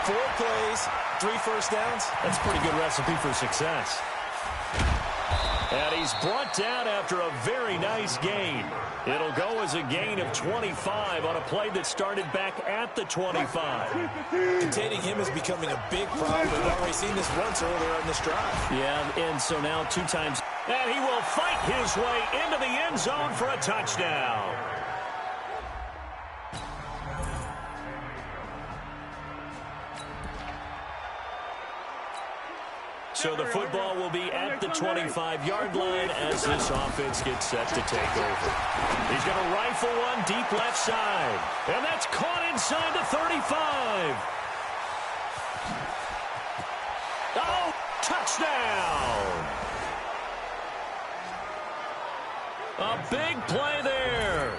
4 plays, 3 first downs. That's a pretty good recipe for success. And he's brought down after a very nice gain. It'll go as a gain of 25 on a play that started back at the 25. Containing him is becoming a big problem. We've already seen this once earlier in this drive. Yeah, and so now 2 times. And he will fight his way into the end zone for a touchdown. So the football will be at the 25-yard line as this offense gets set to take over. He's going to rifle one deep left side. And that's caught inside the 35. Oh, touchdown! A big play there.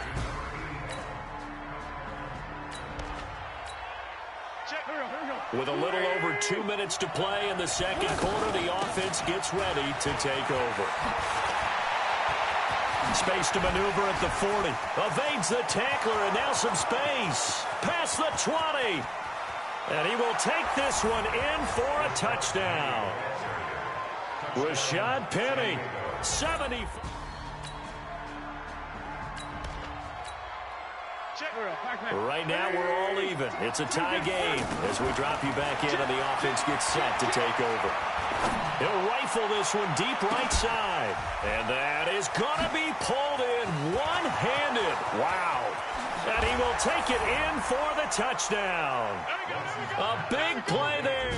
With a little over 2 minutes to play in the second quarter, the offense gets ready to take over. Space to maneuver at the 40. Evades the tackler, and now some space. Past the 20. And he will take this one in for a touchdown. Rashad Penny, 70. Right now, we're all even. It's a tie game as we drop you back in and the offense gets set to take over. He'll rifle this one deep right side. And that is going to be pulled in one-handed. Wow. And he will take it in for the touchdown. A big play there.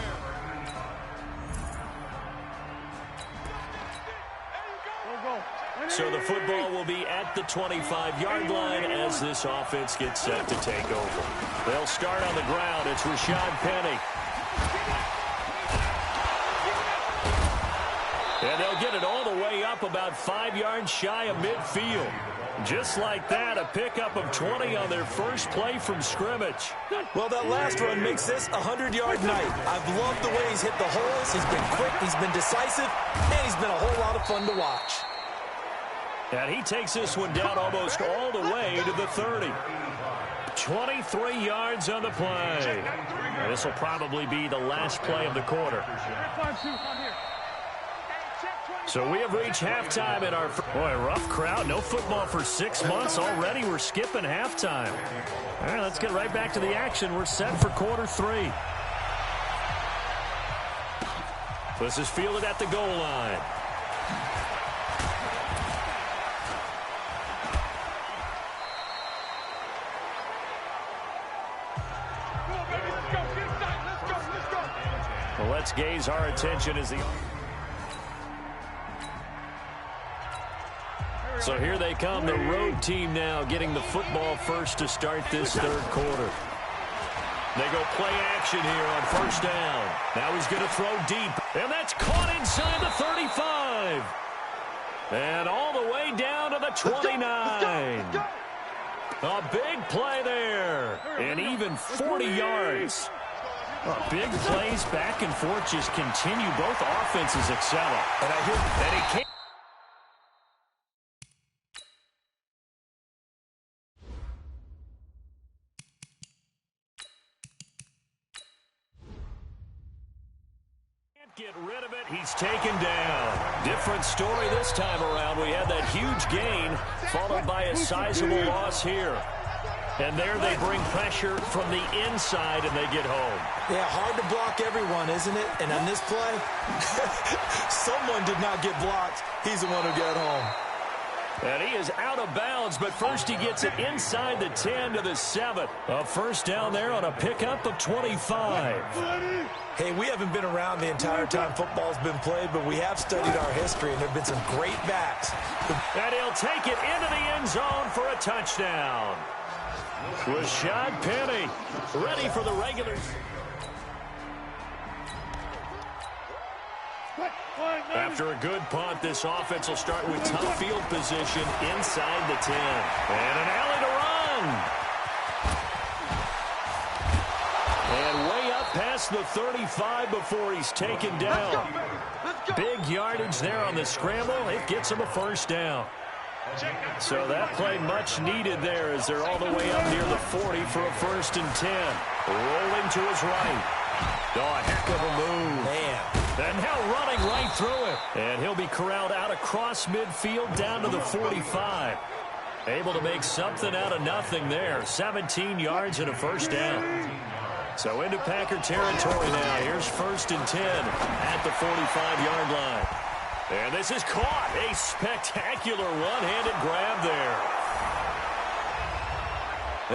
So the football will be at the 25-yard line as this offense gets set to take over. They'll start on the ground. It's Rashad Penny. And they'll get it all the way up about 5 yards shy of midfield. Just like that, a pickup of 20 on their first play from scrimmage. Well, that last run makes this a 100-yard night. I've loved the way he's hit the holes. He's been quick, he's been decisive, and he's been a whole lot of fun to watch. And he takes this one down almost all the way to the 30. 23 yards on the play. And this will probably be the last play of the quarter. So we have reached halftime in our... Boy, rough crowd. No football for 6 months. Already we're skipping halftime. All right, let's get right back to the action. We're set for quarter 3. This is fielded at the goal line. Well, let's gaze our attention as the... So here they come, the road team now getting the football first to start this third quarter. They go play action here on first down. Now he's going to throw deep, and that's caught inside the 35. And all the way down to the 29. A big play there, and even 40 yards. Big plays back and forth just continue. Both offenses excel. And I hear that he can't. get rid of it. He's taken down. Different story this time around. We had that huge gain followed by a sizable loss here. And there they bring pressure from the inside, and they get home. Yeah, hard to block everyone, isn't it? And on this play, someone did not get blocked. He's the one who got home. And he is out of bounds, but first he gets it inside the 10 to the 7. A first down there on a pickup of 25. Hey, we haven't been around the entire time football's been played, but we have studied our history, and there have been some great backs. And he'll take it into the end zone for a touchdown. Rashad Penny ready for the regulars. After a good punt, this offense will start with tough field position inside the 10. And an alley to run. And way up past the 35 before he's taken down. Big yardage there on the scramble. It gets him a first down. So that play much needed there as they're all the way up near the 40 for a 1st and 10. Rolling to his right. Oh, a heck of a move. Man. And now running right through it. And he'll be corralled out across midfield down to the 45. Able to make something out of nothing there. 17 yards and a first down. So into Packer territory now. Here's 1st and 10 at the 45-yard line. And this is caught. A spectacular one-handed grab there.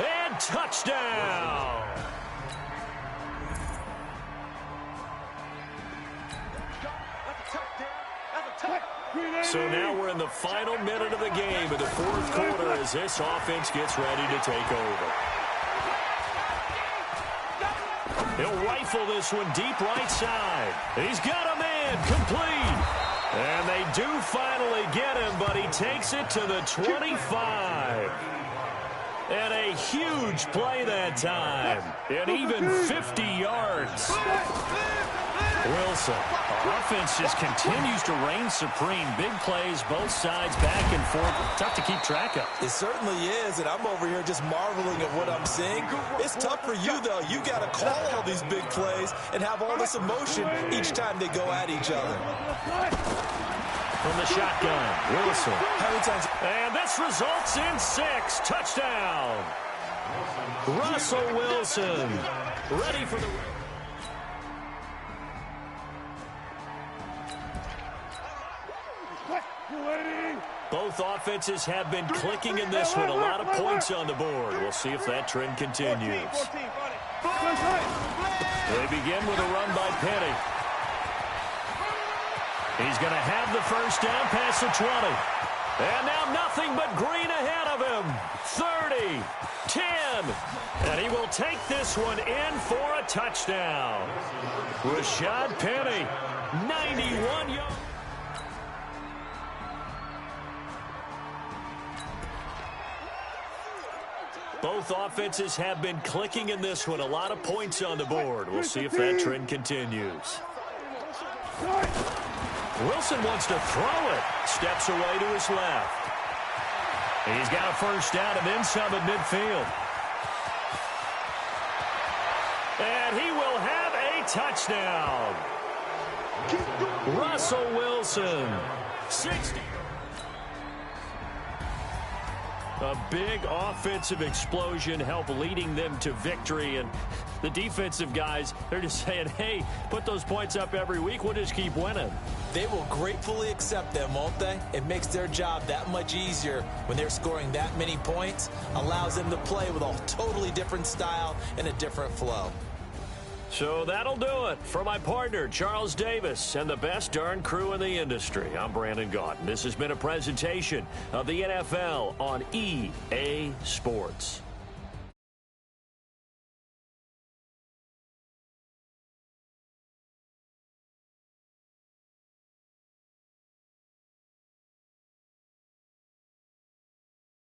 And touchdown. So now we're in the final minute of the game in the 4th quarter as this offense gets ready to take over. He'll rifle this one deep right side. He's got a man complete. And they do finally get him, but he takes it to the 25. And a huge play that time. And even 50 yards. Wilson. Offense just continues to reign supreme. Big plays, both sides, back and forth. Tough to keep track of. It certainly is, and I'm over here just marveling at what I'm seeing. It's tough for you, though. You got to call all these big plays and have all this emotion each time they go at each other. From the shotgun, Wilson. How many times? And this results in 6. Touchdown. Russell Wilson. Ready for the... Both offenses have been clicking in this one. A lot of points on the board. We'll see if that trend continues. They begin with a run by Penny. He's going to have the first down past the 20. And now nothing but green ahead of him. 30, 10. And he will take this one in for a touchdown. Rashad Penny, 91 yards. Both offenses have been clicking in this one. A lot of points on the board. We'll see if that trend continues. Wilson wants to throw it. Steps away to his left. He's got a first down and then some at midfield. And he will have a touchdown. Russell Wilson, 60. A big offensive explosion helped leading them to victory. And the defensive guys, they're just saying, hey, put those points up every week. We'll just keep winning. They will gratefully accept them, won't they? It makes their job that much easier when they're scoring that many points. Allows them to play with a totally different style and a different flow. So that'll do it. For my partner, Charles Davis, and the best darn crew in the industry, I'm Brandon Gaudin. This has been a presentation of the NFL on EA Sports.